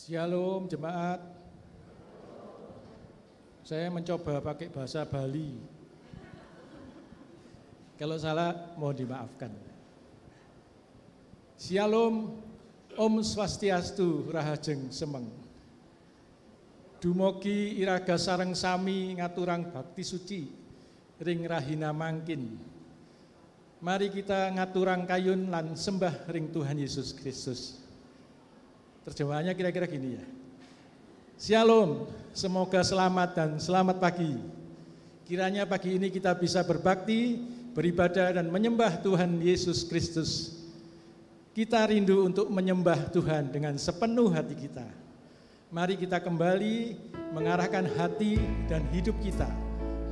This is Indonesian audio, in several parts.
Shalom jemaat. Saya mencoba pakai bahasa Bali. Kalau salah mohon dimaafkan. Shalom, Om Swastiastu, Rahajeng Semeng. Dumogi iraga sareng sami ngaturang bakti suci ring rahina mangkin. Mari kita ngaturang kayun lan sembah ring Tuhan Yesus Kristus. Terjemahannya kira-kira gini ya. Shalom, semoga selamat dan selamat pagi. Kiranya pagi ini kita bisa berbakti, beribadah dan menyembah Tuhan Yesus Kristus. Kita rindu untuk menyembah Tuhan dengan sepenuh hati kita. Mari kita kembali mengarahkan hati dan hidup kita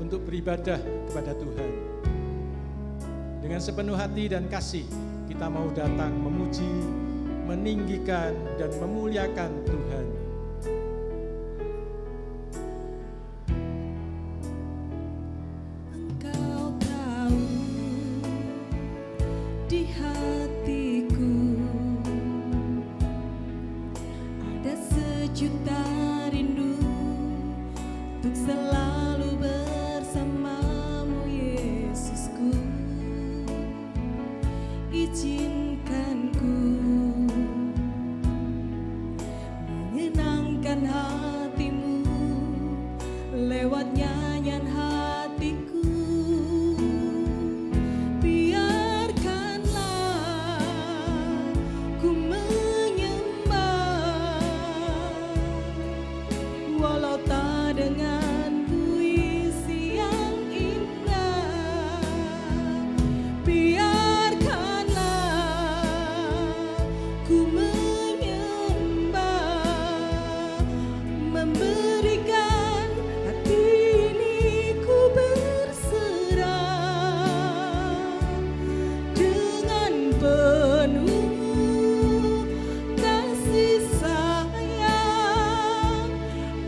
untuk beribadah kepada Tuhan. Dengan sepenuh hati dan kasih, kita mau datang memuji, meninggikan dan memuliakan Tuhan. Engkau tahu di hatiku ada sejuta rindu untuk selalu bersamamu, Yesusku. Izinkan ku menyenangkan hatimu lewat nyanyian hatiku. Biarkanlah ku menyembah walau tak dengan puisi yang indah. Biarkanlah ku menyembah, memberikan hati ini ku berserah dengan penuh kasih sayang.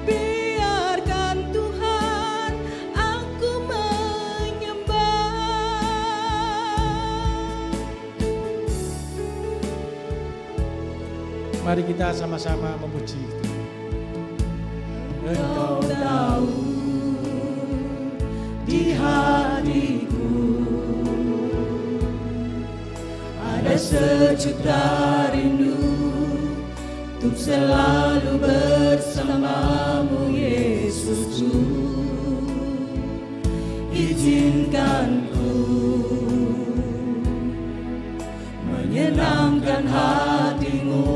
Biarkan Tuhan aku menyembah. Mari kita sama-sama memuji Tuhan. Engkau tahu di hatiku ada sejuta rindu untuk selalu bersamamu, Yesusku. Izinkan ku menyenangkan hatimu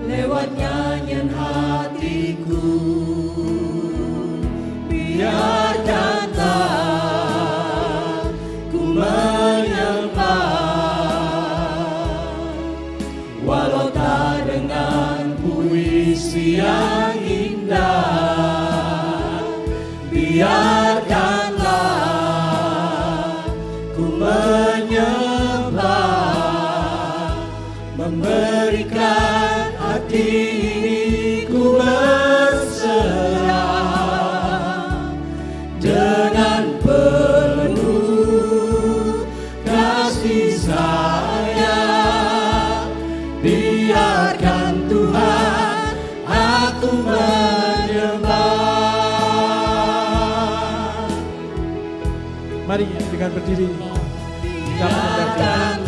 lewat nyanyian hatiku. Biarkanlah ku menyembah walau tak dengan puisi yang indah. Biarkanlah ku menyembah, memberikan hati ini ku berserah dengan penuh kasih sayang. Biarkan Tuhan aku menyembah. Mari dengan berdiri kita mendengarkan.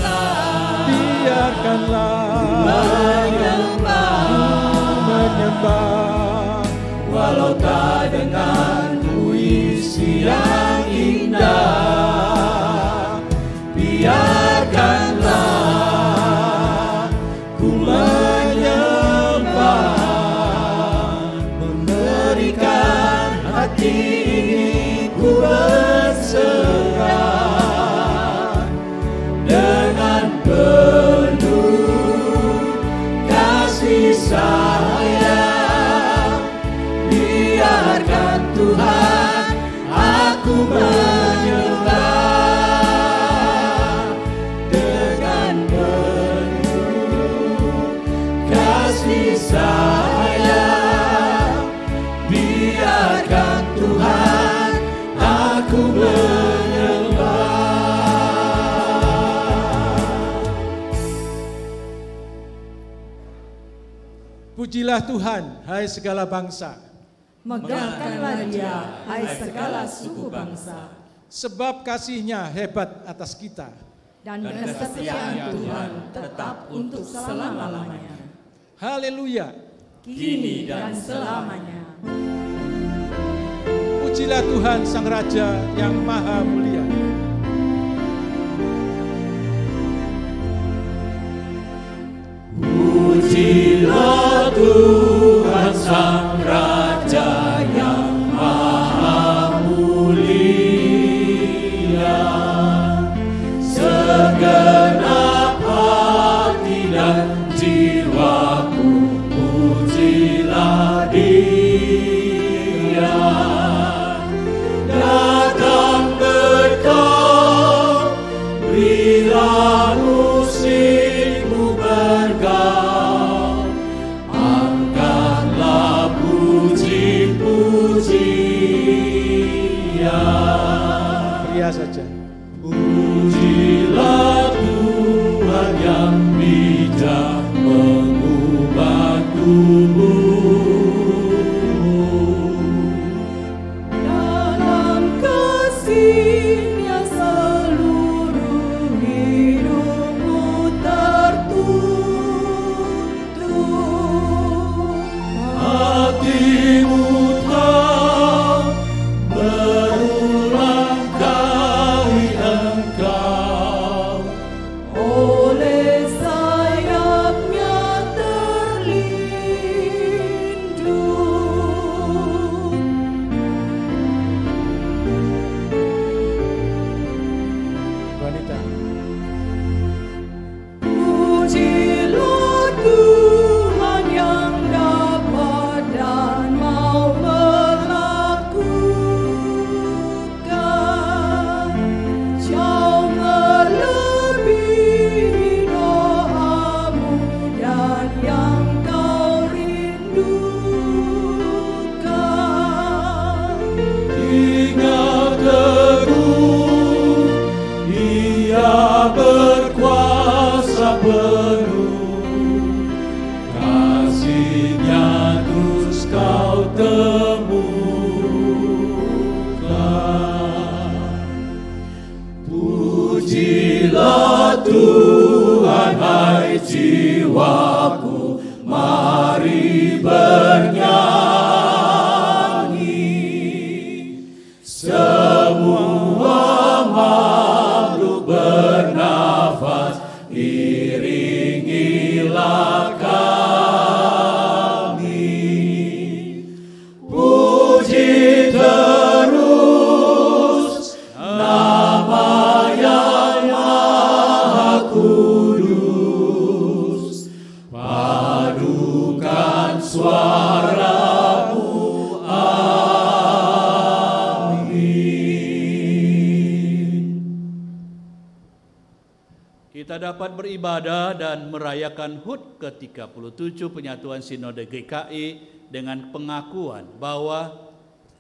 Menyembah walau tak dengan puisi yang indah. Biarkanlah ku menyembah, memberikan hati ini ku berserah dengan penuh kasih sayang. Biarkan Tuhan aku menyembah dengan penuh kasih sayang. Biarkan Tuhan aku menyembah. Pujilah Tuhan, hai segala bangsa. Megahkanlah Dia, hai segala suku bangsa. Sebab kasih-Nya hebat atas kita. Dan kesetiaan Tuhan tetap untuk selama-lamanya. Haleluya. Kini dan selamanya. Pujilah Tuhan Sang Raja yang Maha Mulia. Pujilah Tuhan Sang Raja yang Maha Mulia. Segenap hati dan jiwaku pujilah Dia. Datang berkau, berilah musikmu bergaul, angkatlah puji-pujian. Pria saja. Pujilah Tuhan yang bijak mengubah tubuhmu. Dalam kasih-Nya seluruh hidupmu tertuntun. Hatimu tahu berulang kali engkau Oleh sayap-Nya terlindung. Wanita. Pujilah Tuhan yang dapat dan mau melakukan jauh melebihi doamu dan yang kau rindukan. ingat teguh, Ia berkuasa penuh, kasih-Nya terus kau temukan. Pujilah Tuhan, hai jiwaku, mari bernyanyi. Semua makhluk bernafas, iringilah kami. Puji terus nama yang Maha Kudus. Padukan suaramu, amin. Kita dapat beribadah dan merayakan HUT ke-37 Penyatuan Sinode GKI dengan pengakuan bahwa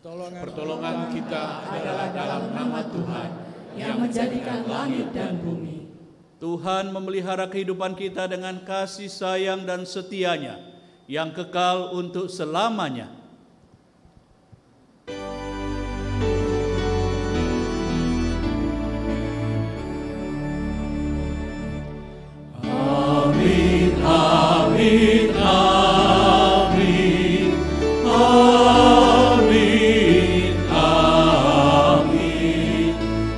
Pertolongan kita adalah dalam nama Tuhan Yang menjadikan langit dan bumi. Tuhan memelihara kehidupan kita dengan kasih sayang dan setia-Nya yang kekal untuk selamanya. Amin, amin, amin. Amin, amin.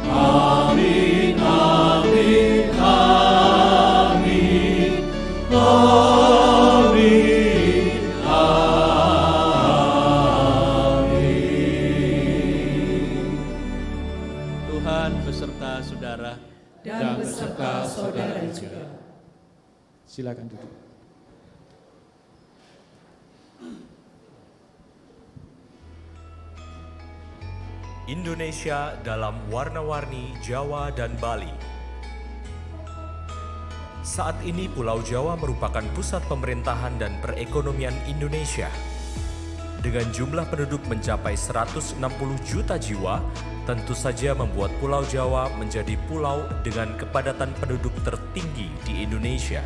Amin, amin, amin. Amin, amin. Tuhan beserta saudara. Dan beserta saudara juga. Silakan duduk. Indonesia dalam warna-warni Jawa dan Bali. Saat ini Pulau Jawa merupakan pusat pemerintahan dan perekonomian Indonesia. Dengan jumlah penduduk mencapai 160 juta jiwa, tentu saja membuat Pulau Jawa menjadi pulau dengan kepadatan penduduk tertinggi di Indonesia.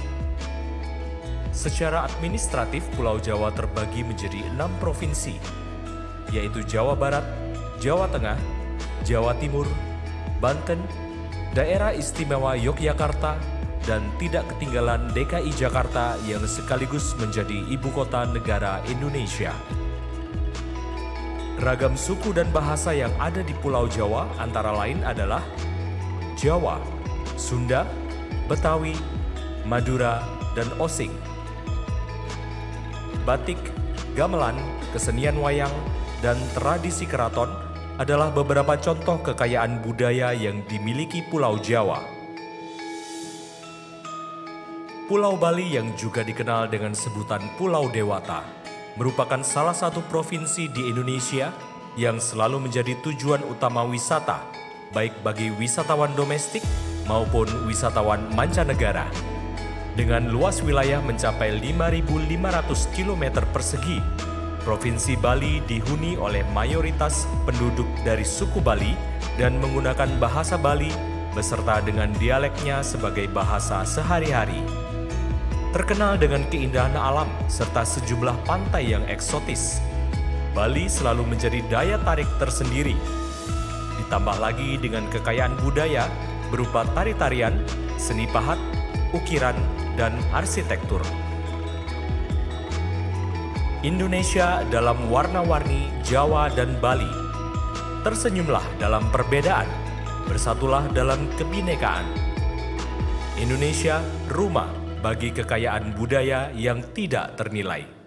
Secara administratif, Pulau Jawa terbagi menjadi 6 provinsi, yaitu Jawa Barat, Jawa Tengah, Jawa Timur, Banten, Daerah Istimewa Yogyakarta, dan tidak ketinggalan DKI Jakarta yang sekaligus menjadi ibu kota negara Indonesia. Ragam suku dan bahasa yang ada di Pulau Jawa antara lain adalah Jawa, Sunda, Betawi, Madura, dan Osing. Batik, gamelan, kesenian wayang, dan tradisi keraton adalah beberapa contoh kekayaan budaya yang dimiliki Pulau Jawa. Pulau Bali yang juga dikenal dengan sebutan Pulau Dewata merupakan salah satu provinsi di Indonesia yang selalu menjadi tujuan utama wisata, baik bagi wisatawan domestik maupun wisatawan mancanegara. Dengan luas wilayah mencapai 5.500 km persegi, Provinsi Bali dihuni oleh mayoritas penduduk dari suku Bali dan menggunakan bahasa Bali beserta dengan dialeknya sebagai bahasa sehari-hari. Terkenal dengan keindahan alam serta sejumlah pantai yang eksotis, Bali selalu menjadi daya tarik tersendiri. Ditambah lagi dengan kekayaan budaya berupa tari-tarian, seni pahat, ukiran, dan arsitektur. Indonesia dalam warna-warni Jawa dan Bali. Tersenyumlah dalam perbedaan, bersatulah dalam kebinekaan. Indonesia, rumah bagi kekayaan budaya yang tidak ternilai.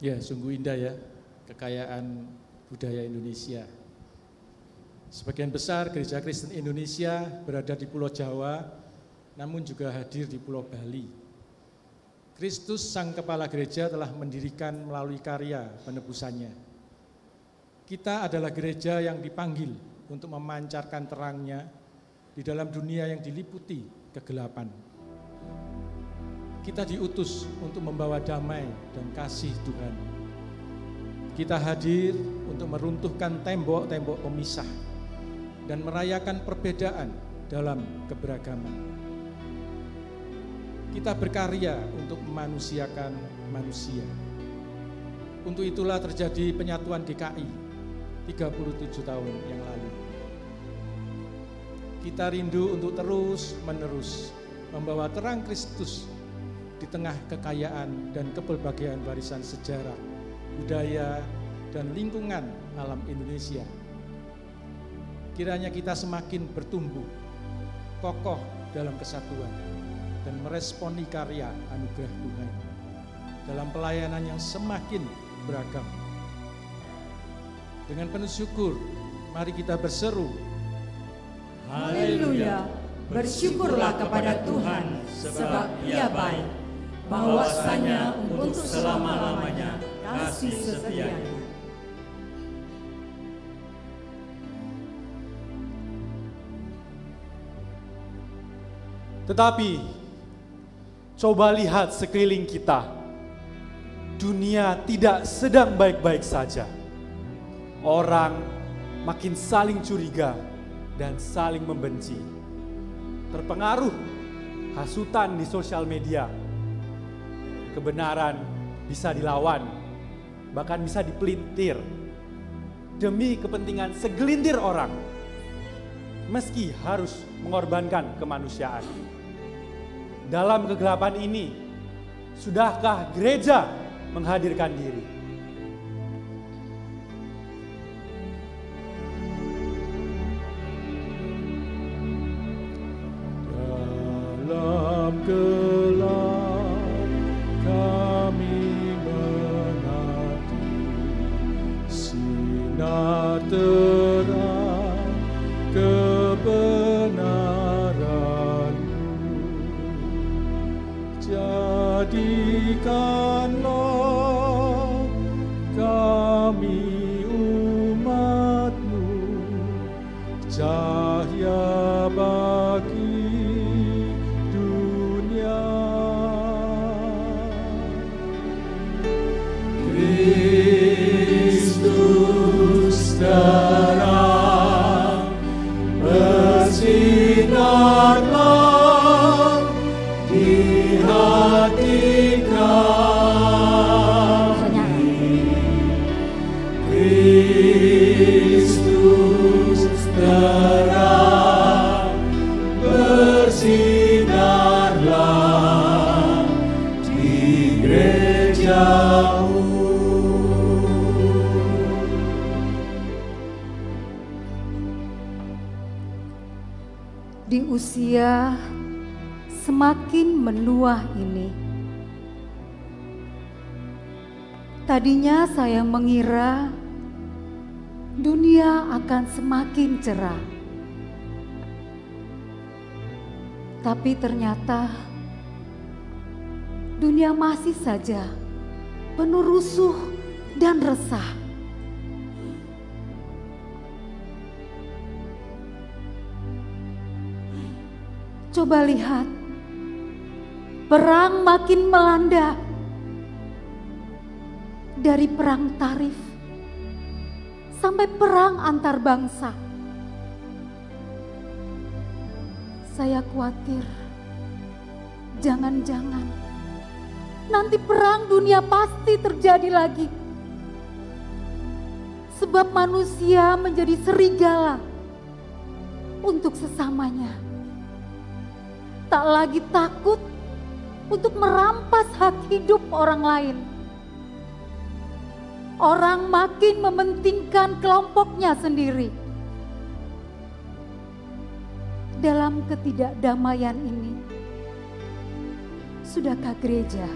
Ya, sungguh indah ya kekayaan budaya Indonesia. Sebagian besar gereja Kristen Indonesia berada di Pulau Jawa, namun juga hadir di Pulau Bali. Kristus Sang Kepala Gereja telah mendirikan melalui karya penebusannya. Kita adalah gereja yang dipanggil untuk memancarkan terangnya di dalam dunia yang diliputi kegelapan. Kita diutus untuk membawa damai dan kasih Tuhan. Kita hadir untuk meruntuhkan tembok-tembok pemisah dan merayakan perbedaan dalam keberagaman. Kita berkarya untuk memanusiakan manusia. Untuk itulah terjadi penyatuan GKI 37 tahun yang lalu. Kita rindu untuk terus-menerus membawa terang Kristus di tengah kekayaan dan kepelbagaian warisan sejarah, budaya, dan lingkungan alam Indonesia. Kiranya kita semakin bertumbuh, kokoh dalam kesatuan, dan meresponi karya anugerah Tuhan dalam pelayanan yang semakin beragam. Dengan penuh syukur, mari kita berseru, Haleluya, bersyukurlah kepada Tuhan sebab Ia baik, bahwasanya untuk selama-lamanya kasih setia-Nya. Tetapi coba lihat sekeliling kita. Dunia tidak sedang baik-baik saja. Orang makin saling curiga dan saling membenci. Terpengaruh hasutan di sosial media. Kebenaran bisa dilawan, bahkan bisa dipelintir demi kepentingan segelintir orang, meski harus mengorbankan kemanusiaan. Dalam kegelapan ini, sudahkah gereja menghadirkan diri? dalam gelap kami menanti sinar terang kebenaran-Mu. Jadikanlah kami umat-Mu cahaya bagi dunia. Kristus terang bersinarlah di hati kami. Kristus terang bersinarlah di gereja-Mu. Di usia semakin menua ini, tadinya saya mengira dunia akan semakin cerah. Tapi ternyata dunia masih saja penuh rusuh dan resah. Coba lihat, perang makin melanda. Dari perang tarif sampai perang antar bangsa. Saya khawatir, jangan-jangan nanti perang dunia pasti terjadi lagi. Sebab manusia menjadi serigala untuk sesamanya. Tak lagi takut untuk merampas hak hidup orang lain. Orang makin mementingkan kelompoknya sendiri. Dalam ketidakdamaian ini, sudahkah gereja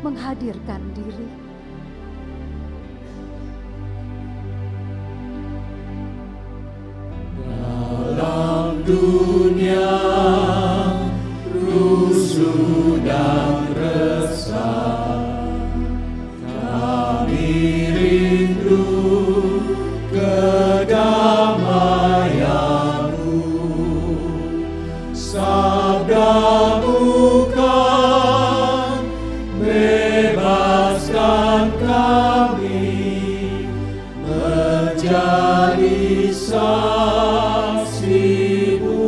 menghadirkan diri? dunia rusuh dan resah, kami rindu kedamaian-Mu. Sabda-Mu kan bebaskan kami menjadi saksi-Mu.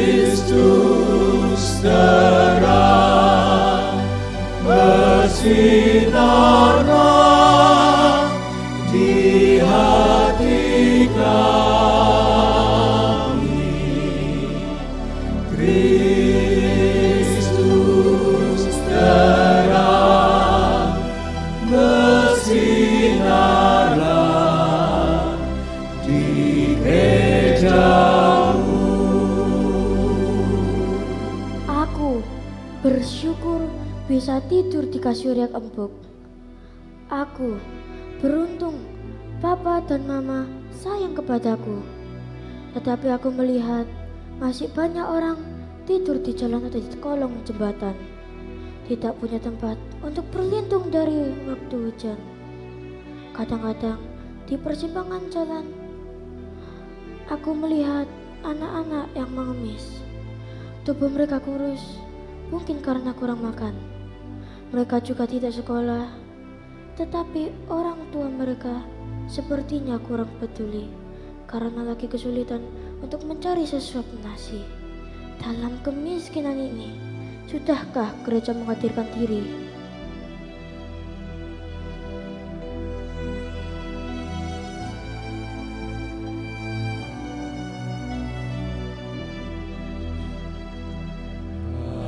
Kristus terang bersinarlah di hati kami. Kristus terang bersinarlah di gereja-Mu. Aku bersyukur bisa tidur di kasur yang empuk. Aku beruntung Papa dan Mama sayang kepadaku. Tetapi aku melihat masih banyak orang tidur di jalan atau di kolong jembatan, tidak punya tempat untuk berlindung dari waktu hujan. Kadang-kadang di persimpangan jalan, aku melihat anak-anak yang mengemis. Tubuh mereka kurus, mungkin karena kurang makan. Mereka juga tidak sekolah, tetapi orang tua mereka sepertinya kurang peduli karena lagi kesulitan untuk mencari sesuap nasi. Dalam kemiskinan ini, sudahkah gereja menghadirkan diri?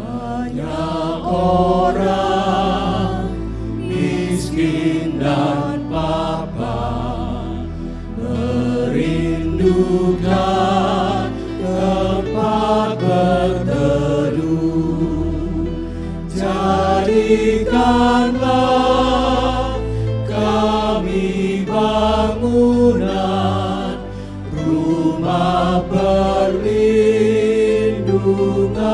Banyak orang miskin dan papan merindukan tempat berteduh. Jadikanlah kami bangunan rumah perlindungan.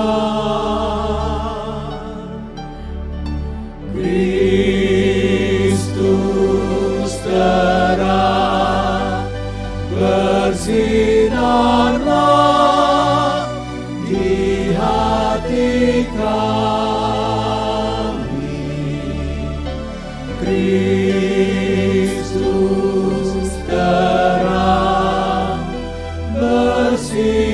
Kristus terang bersinarlah di hati kami. Kristus terang bersinarlah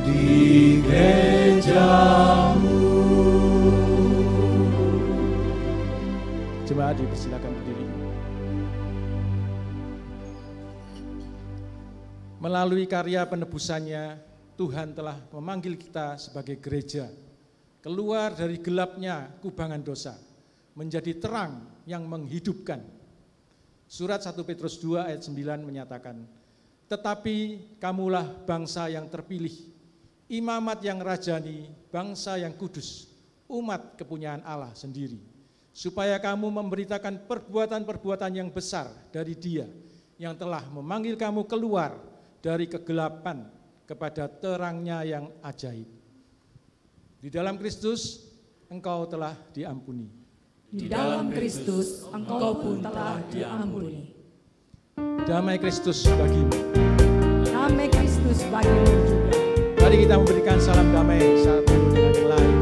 di gereja-Mu. Jemaat dipersilakan berdiri. Melalui karya penebusannya, Tuhan telah memanggil kita sebagai gereja keluar dari gelapnya kubangan dosa, menjadi terang yang menghidupkan. Surat 1 Petrus 2 ayat 9 menyatakan, tetapi kamulah bangsa yang terpilih, imamat yang rajani, bangsa yang kudus, umat kepunyaan Allah sendiri, supaya kamu memberitakan perbuatan-perbuatan yang besar dari Dia yang telah memanggil kamu keluar dari kegelapan kepada terangnya yang ajaib. Di dalam Kristus engkau telah diampuni. Di dalam Kristus engkau pun telah diampuni. Damai Kristus bagimu. Damai Kristus bagimu juga. Mari kita memberikan salam damai satu dengan yang lain.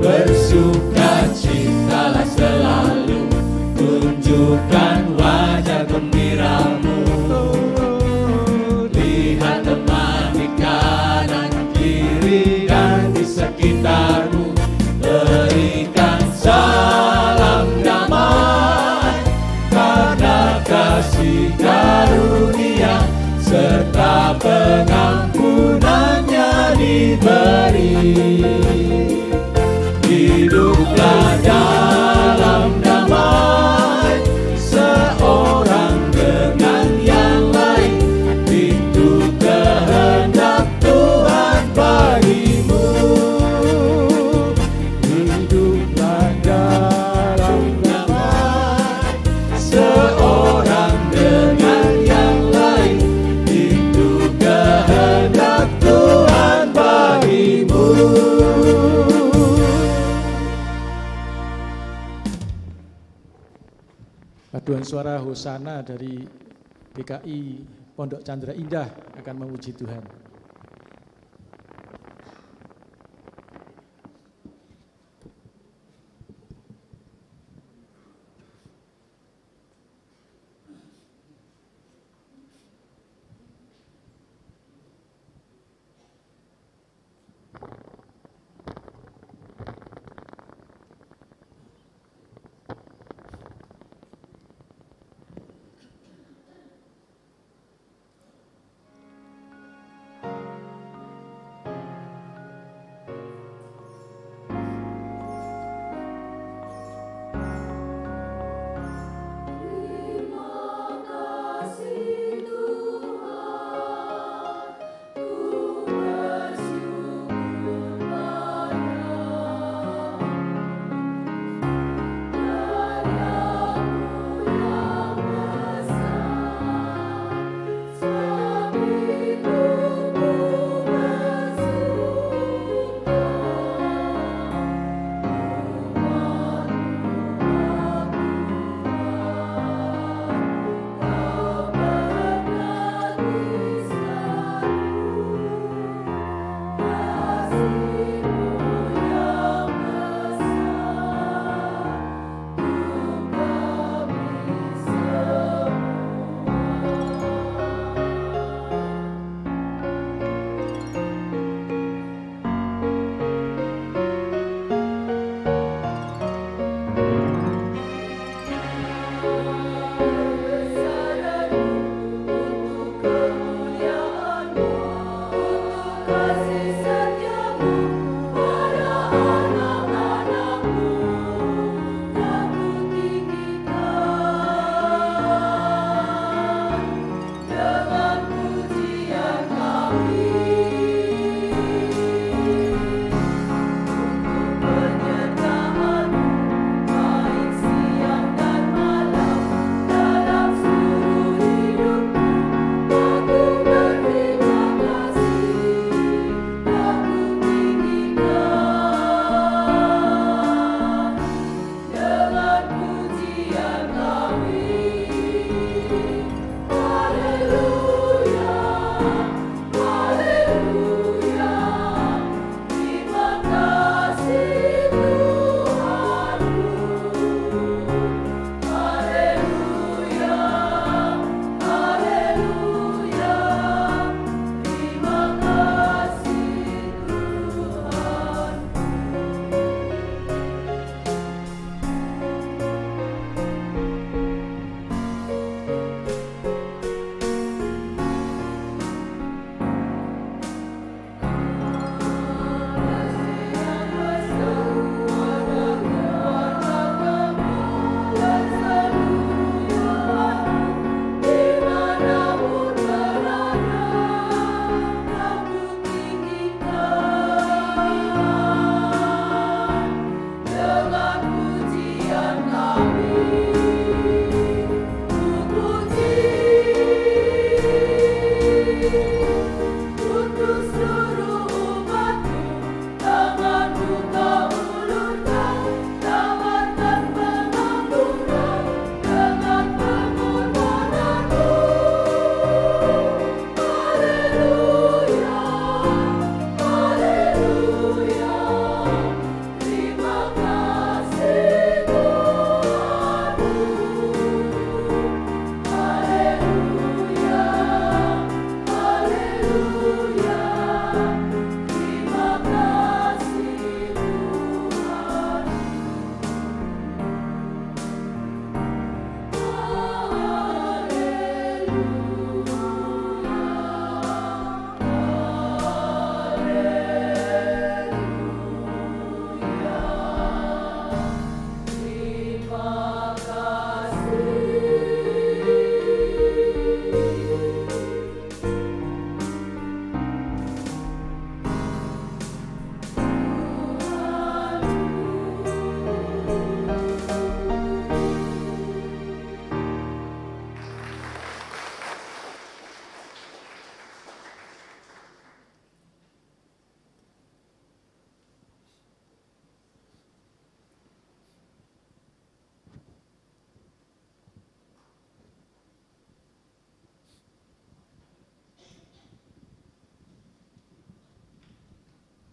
Bersukacitalah selalu, tunjukkan wajah gembiramu. Lihat teman di kanan kiri dan di sekitarmu, berikan salam damai, karena kasih karunia serta pengampunannya diberi. Hiduplah dalam damai, seorang dengan yang lain, itu kehendak Tuhan bagimu. Paduan suara Hosana dari GKI Pondok Chandra Indah akan memuji Tuhan.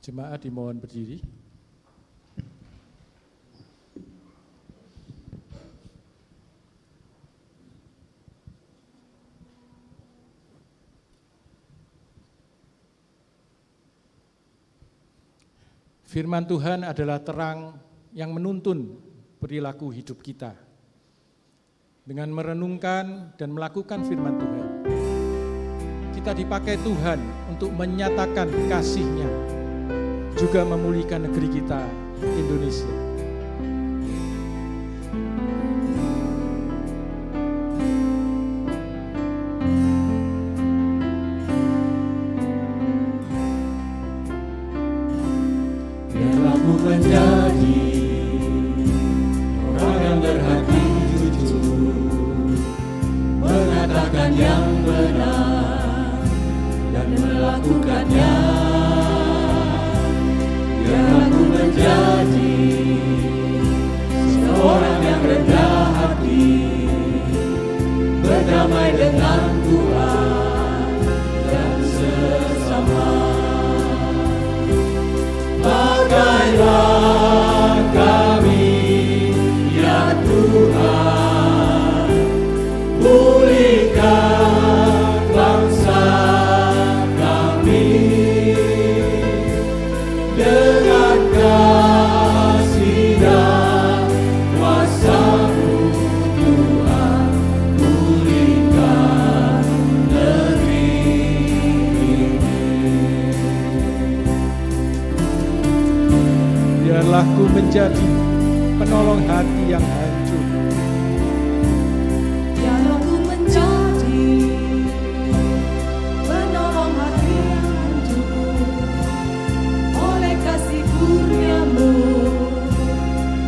Jemaat dimohon berdiri. Firman Tuhan adalah terang yang menuntun perilaku hidup kita. Dengan merenungkan dan melakukan firman Tuhan, kita dipakai Tuhan untuk menyatakan kasih-Nya, juga memulihkan negeri kita, Indonesia. Biarlah ku menjadi orang yang berhati jujur, mengatakan yang benar dan melakukannya. Biarlah ku menjadi seorang yang rendah hati, berdamai dengan Tuhan dan sesama. Pakailah kami, ya Tuhan, pulihkan bangsa kami dengan kasih dan kuasa-Mu, Tuhan, pulihkan negeri ini. Biarlah ku menjadi penolong hati yang hancur. Biarlah ku menjadi penolong hati yang hancur. Oleh kasih kurnia-Mu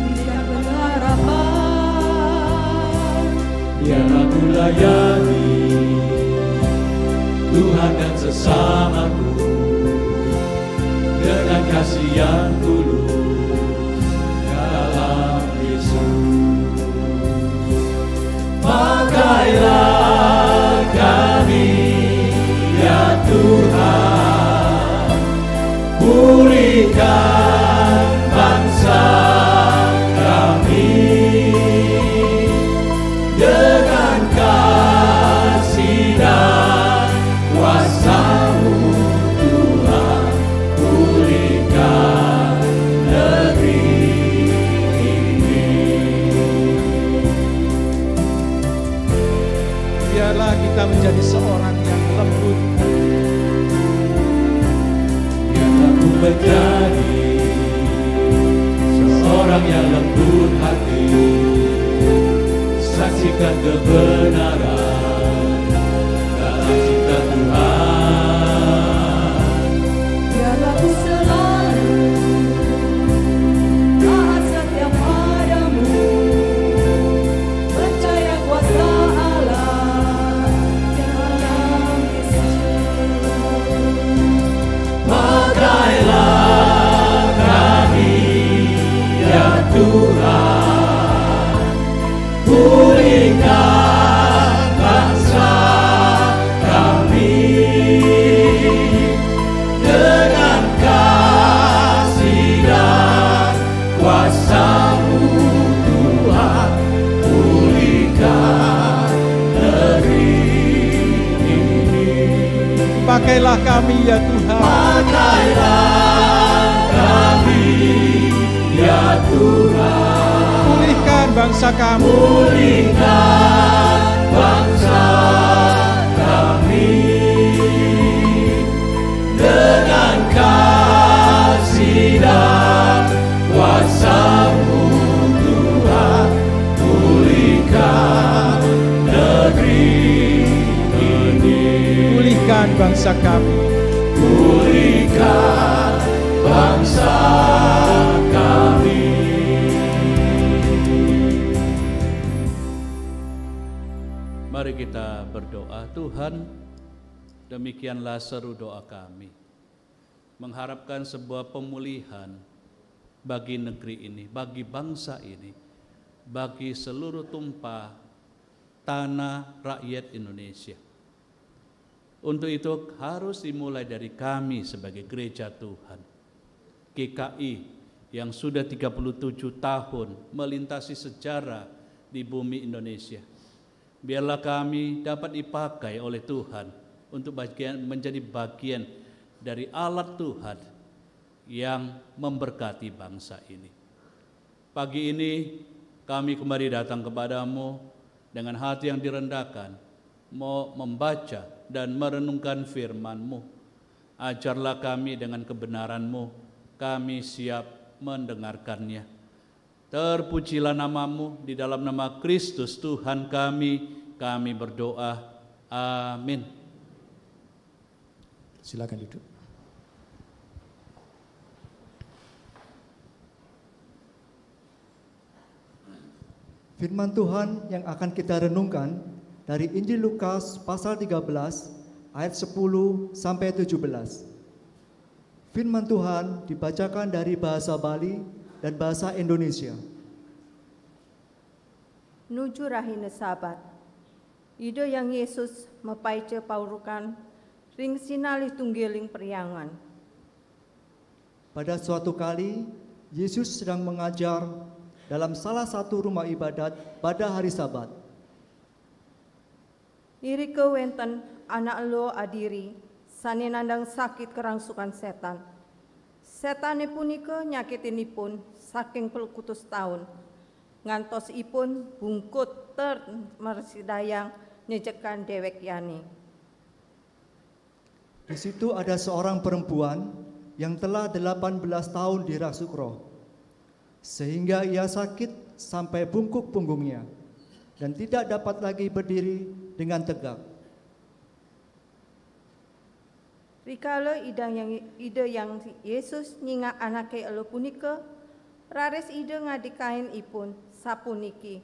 berikan pengharapan. Biarlah ku layani Tuhan dan sesamaku dengan kasih yang tulus dalam Yesus. Pakailah kami, ya Tuhan, pulihkan bangsa kami dengan kasih dan kuasa-Mu, Tuhan, pulihkan negeri ini. Biarlah kita menjadi seorang yang lembut. Biarlah ku menjadi seorang yang lembut hati, saksikan kebenaran dalam cinta Tuhan. Biarlah ku selalu taat setia padamu, percaya kuasa Allah dalam Yesus. Pakailah kami, ya Tuhan, pulihkan bangsa kami dengan kasih dan kuasa-Mu, Tuhan, pulihkan negeri ini. Pakailah kami, ya Tuhan. Pakailah kami, ya Tuhan, Pulihkan bangsa kami. pulihkan bangsa kami dengan kasih dan kuasa-Mu, Tuhan, pulihkan negeri ini. Pulihkan bangsa kami. Pulihkan bangsa kami. Mari kita berdoa. Tuhan, demikianlah seru doa kami, mengharapkan sebuah pemulihan bagi negeri ini, bagi bangsa ini, bagi seluruh tumpah tanah rakyat Indonesia. Untuk itu harus dimulai dari kami sebagai gereja Tuhan. GKI yang sudah 37 tahun melintasi sejarah di bumi Indonesia. Biarlah kami dapat dipakai oleh Tuhan untuk menjadi bagian dari alat Tuhan yang memberkati bangsa ini. Pagi ini kami kembali datang kepadamu dengan hati yang direndahkan, mau membaca dan merenungkan firman-Mu. Ajarlah kami dengan kebenaran-Mu, kami siap mendengarkannya. Terpujilah nama-Mu, di dalam nama Kristus Tuhan kami berdoa. Amin. Silakan duduk. Firman Tuhan yang akan kita renungkan dari Injil Lukas pasal 13 ayat 10 sampai 17. Firman Tuhan dibacakan dari bahasa Bali dan bahasa Indonesia. Nuju rahina sabat, ide yang Yesus mepaice paurukan, ring sinalih tunggiling periangan. Pada suatu kali, Yesus sedang mengajar dalam salah satu rumah ibadat pada hari Sabat. Iri kewenten anak lo adiri, sani nandang sakit kerangsukan setan. Setane punika nyakitinipun saking pelkutus tahun. Ngantos ipun bungkut mersidayang nyejekan dewek yani. Di situ ada seorang perempuan yang telah 18 tahun dirasuk roh, sehingga ia sakit sampai bungkuk punggungnya dan tidak dapat lagi berdiri dengan tegak. Rikala ide yang Yesus nyingak anake elo punika, rares ide ngadikain ipun sapuniki.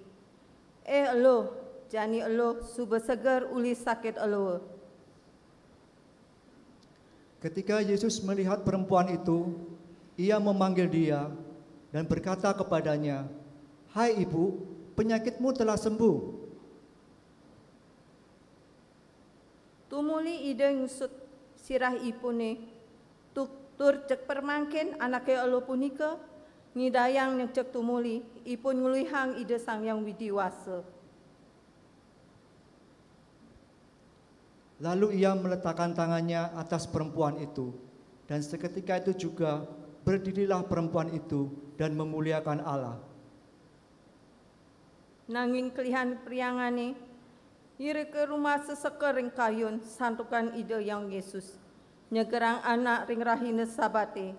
Elo, jani elo subeseger uli sakit elo. Ketika Yesus melihat perempuan itu, ia memanggil dia dan berkata kepadanya, "Hai ibu, penyakitmu telah sembuh." Tumuli ide ngusut sirah ipune, tur cek permangkin anake elo punika, ngidayang nyecek tumuli, ipun ngulihang ide sang yang widiwasa. Lalu ia meletakkan tangannya atas perempuan itu, dan seketika itu juga berdirilah perempuan itu dan memuliakan Allah. Nanging kelihan priangane, iri ke rumah sesekering kayun santukan ide yang Yesus, nyegerang anak ring rahine sabate.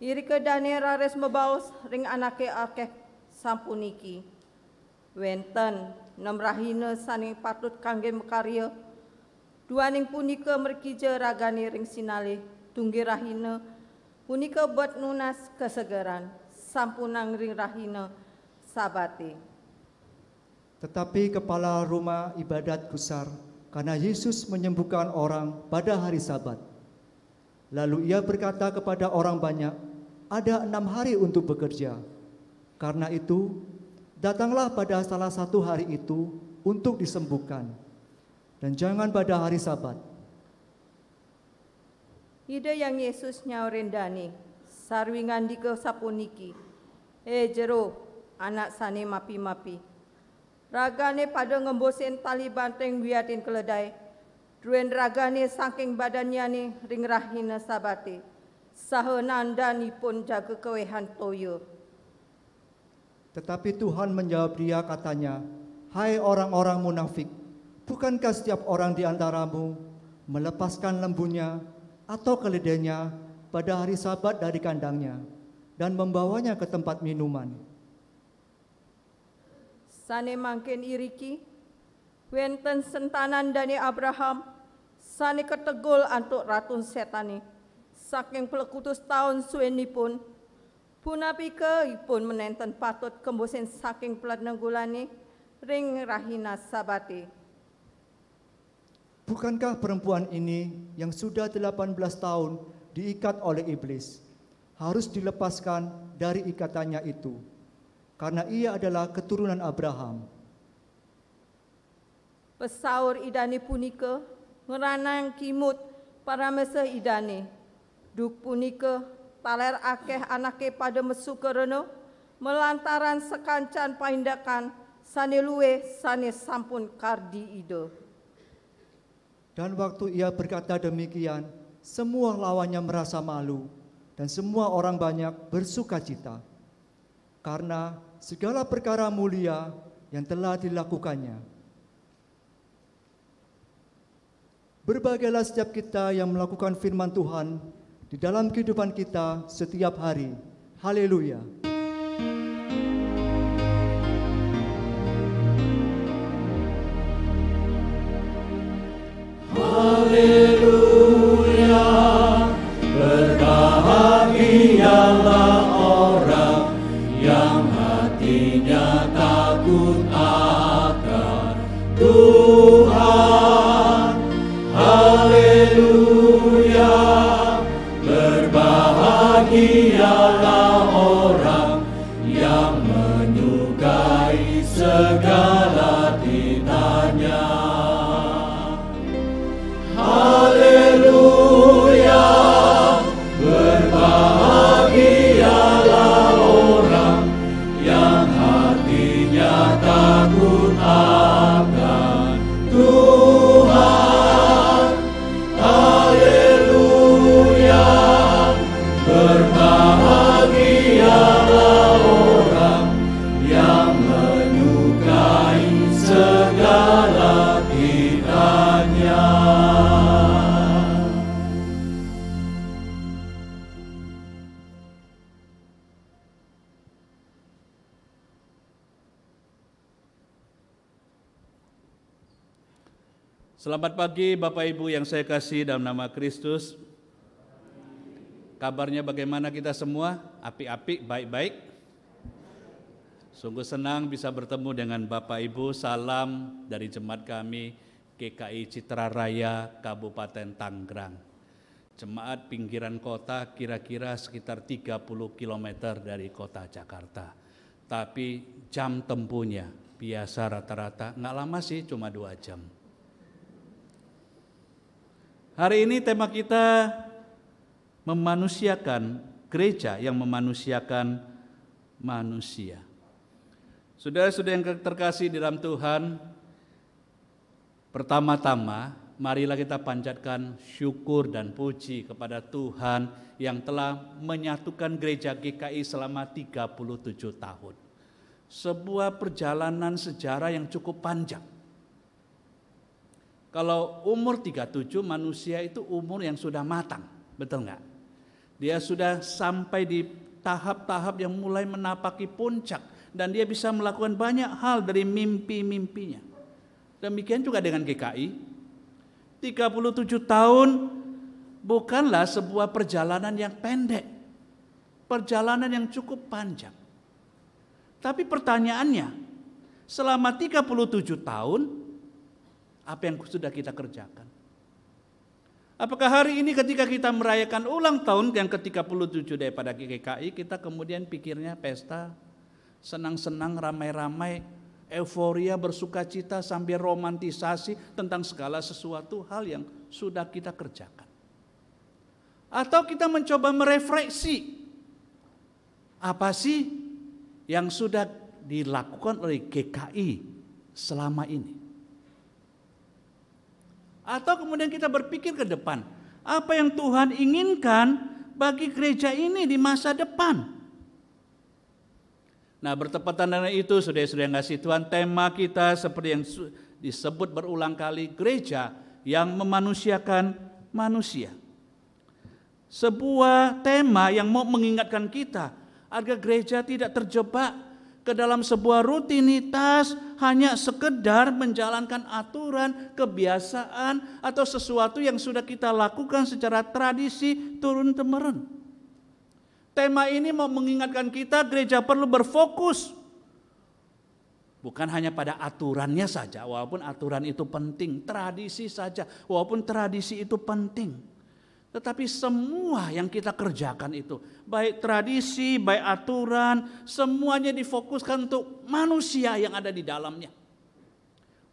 Iri ke dane rares mebaos ring anake akeh sampuniki. Wenten 6 rahine sani patut kangge mekarya. Duaning punika merkija ragane ring sinalih tunggi rahine punika buat nunas kesegeran sampunang ring rahine sabate. Tetapi kepala rumah ibadat gusar karena Yesus menyembuhkan orang pada hari Sabat. Lalu ia berkata kepada orang banyak, "Ada 6 hari untuk bekerja. Karena itu, datanglah pada salah satu hari itu untuk disembuhkan, dan jangan pada hari Sabat." Ide yang Yesus nyaurendani, sarwi ngandika sapuniki, jero, anak sane mapi-mapi. Ragane pada ngembosen tali banteng wiatin keledai. Druen ragane saking badannya ring rahina sabate. Sahenandani pun jaga kewehan toyo. Tetapi Tuhan menjawab dia katanya, "Hai orang-orang munafik, bukankah setiap orang di antaramu melepaskan lembunya atau keledainya pada hari Sabat dari kandangnya dan membawanya ke tempat minuman? Sane mangken iriki, wenten sentanan dani Abraham, sane ketegul antuk ratun setane, saking pelekutus tahun suwenipun, punapika ipun menenten patut kembosen saking pelatnenggulane, ring rahina sabate." Bukankah perempuan ini yang sudah 18 tahun diikat oleh iblis harus dilepaskan dari ikatannya itu, karena ia adalah keturunan Abraham? Pesaur idane punika ngeranang kimut para meseh idane. Duk punika taler akeh anake pada mesu kerana melantaran sekancan paindakan sane luwe sane sampun kardi ide. Dan waktu ia berkata demikian, semua lawannya merasa malu dan semua orang banyak bersukacita karena segala perkara mulia yang telah dilakukannya. Berbahagialah setiap kita yang melakukan firman Tuhan di dalam kehidupan kita setiap hari. Haleluya. Haleluya, berbahagialah orang yang hatinya takut akan Tuhan. Haleluya, berbahagialah orang yang menyukai segala titanya. Haleluya, berbahagialah orang yang hatinya takut akan Tuhan. Haleluya, berbahagialah orang yang menyukai segala titanya. Selamat pagi Bapak Ibu yang saya kasih dalam nama Kristus. Kabarnya bagaimana kita semua? Apik-apik, baik-baik. Sungguh senang bisa bertemu dengan Bapak Ibu. Salam dari jemaat kami GKI Citra Raya Kabupaten Tangerang. Jemaat pinggiran kota kira-kira sekitar 30 km dari kota Jakarta. Tapi jam tempuhnya biasa rata-rata, nggak lama sih, cuma 2 jam. Hari ini tema kita memanusiakan gereja yang memanusiakan manusia. Saudara-saudara yang terkasih di dalam Tuhan, pertama-tama marilah kita panjatkan syukur dan puji kepada Tuhan yang telah menyatukan gereja GKI selama 37 tahun. Sebuah perjalanan sejarah yang cukup panjang. Kalau umur 37 manusia itu umur yang sudah matang, betul nggak? Dia sudah sampai di tahap-tahap yang mulai menapaki puncak dan dia bisa melakukan banyak hal dari mimpi-mimpinya. Demikian juga dengan GKI. 37 tahun bukanlah sebuah perjalanan yang pendek, perjalanan yang cukup panjang. Tapi pertanyaannya, selama 37 tahun apa yang sudah kita kerjakan? Apakah hari ini ketika kita merayakan ulang tahun yang ke-37 daripada GKI, kita kemudian pikirnya pesta, senang-senang, ramai-ramai, euforia, bersukacita sambil romantisasi tentang segala sesuatu hal yang sudah kita kerjakan? Atau kita mencoba merefleksi, apa sih yang sudah dilakukan oleh GKI selama ini? Atau kemudian kita berpikir ke depan, apa yang Tuhan inginkan bagi gereja ini di masa depan? Nah, bertepatan dengan itu, saudara-saudara yang kasih Tuhan, tema kita seperti yang disebut berulang kali, gereja yang memanusiakan manusia. Sebuah tema yang mau mengingatkan kita agar gereja tidak terjebak ke dalam sebuah rutinitas, hanya sekedar menjalankan aturan, kebiasaan, atau sesuatu yang sudah kita lakukan secara tradisi turun-temurun. Tema ini mau mengingatkan kita gereja perlu berfokus. Bukan hanya pada aturannya saja, walaupun aturan itu penting, tradisi saja, walaupun tradisi itu penting. Tetapi semua yang kita kerjakan itu, baik tradisi, baik aturan, semuanya difokuskan untuk manusia yang ada di dalamnya.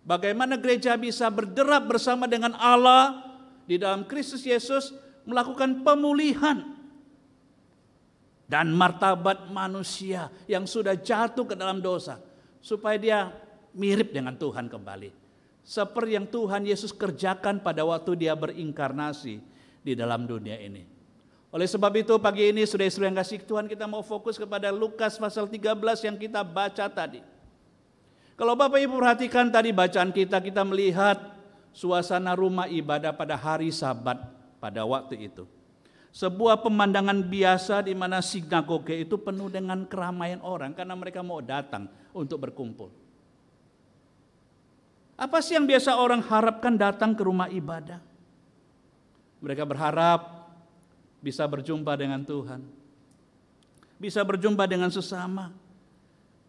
Bagaimana gereja bisa berderap bersama dengan Allah di dalam Kristus Yesus, melakukan pemulihan. dan martabat manusia yang sudah jatuh ke dalam dosa, supaya dia mirip dengan Tuhan kembali. Seperti yang Tuhan Yesus kerjakan pada waktu dia berinkarnasi di dalam dunia ini. Oleh sebab itu pagi ini saudara-saudara yang kasih Tuhan, kita mau fokus kepada Lukas pasal 13 yang kita baca tadi. Kalau Bapak Ibu perhatikan tadi bacaan kita melihat suasana rumah ibadah pada hari Sabat pada waktu itu. Sebuah pemandangan biasa di mana sinagoge itu penuh dengan keramaian orang karena mereka mau datang untuk berkumpul. Apa sih yang biasa orang harapkan datang ke rumah ibadah? Mereka berharap bisa berjumpa dengan Tuhan, bisa berjumpa dengan sesama,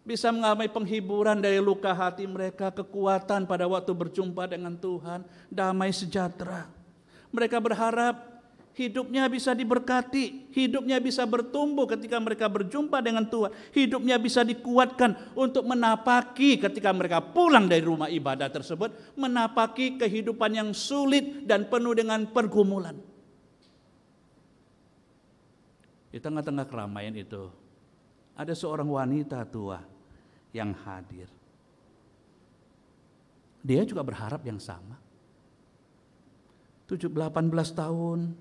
bisa mengalami penghiburan dari luka hati mereka, kekuatan pada waktu berjumpa dengan Tuhan, damai sejahtera. Mereka berharap hidupnya bisa diberkati, hidupnya bisa bertumbuh ketika mereka berjumpa dengan Tuhan, hidupnya bisa dikuatkan untuk menapaki ketika mereka pulang dari rumah ibadah tersebut, menapaki kehidupan yang sulit dan penuh dengan pergumulan. Di tengah-tengah keramaian itu ada seorang wanita tua yang hadir. Dia juga berharap yang sama. 18 tahun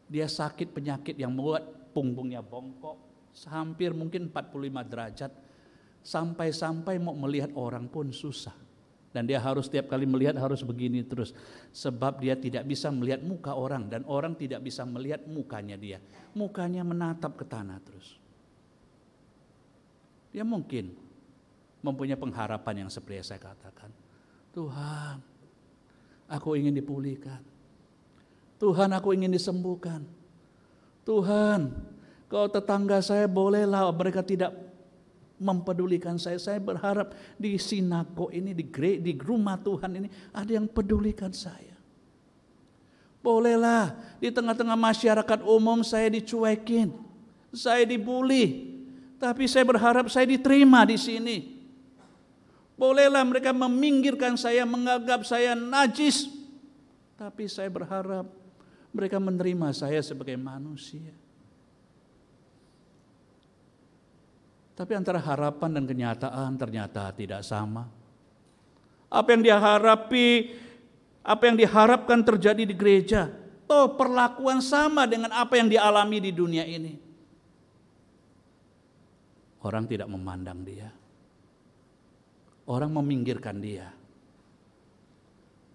dia sakit penyakit yang membuat punggungnya bongkok, hampir mungkin 45 derajat. Sampai-sampai mau melihat orang pun susah. Dan dia harus setiap kali melihat harus begini terus. Sebab dia tidak bisa melihat muka orang dan orang tidak bisa melihat mukanya dia. Mukanya menatap ke tanah terus. Dia mungkin mempunyai pengharapan yang seperti saya katakan. Tuhan, aku ingin dipulihkan. Tuhan, aku ingin disembuhkan. Tuhan, kau tetangga saya bolehlah mereka tidak mempedulikan saya. Saya berharap di sinagog ini, di rumah Tuhan ini ada yang pedulikan saya. Bolehlah di tengah-tengah masyarakat umum saya dicuekin, saya dibully, tapi saya berharap saya diterima di sini. Bolehlah mereka meminggirkan saya, menganggap saya najis, tapi saya berharap mereka menerima saya sebagai manusia. Tapi antara harapan dan kenyataan ternyata tidak sama. Apa yang diharapkan terjadi di gereja, toh perlakuan sama dengan apa yang dialami di dunia ini. Orang tidak memandang dia. Orang meminggirkan dia.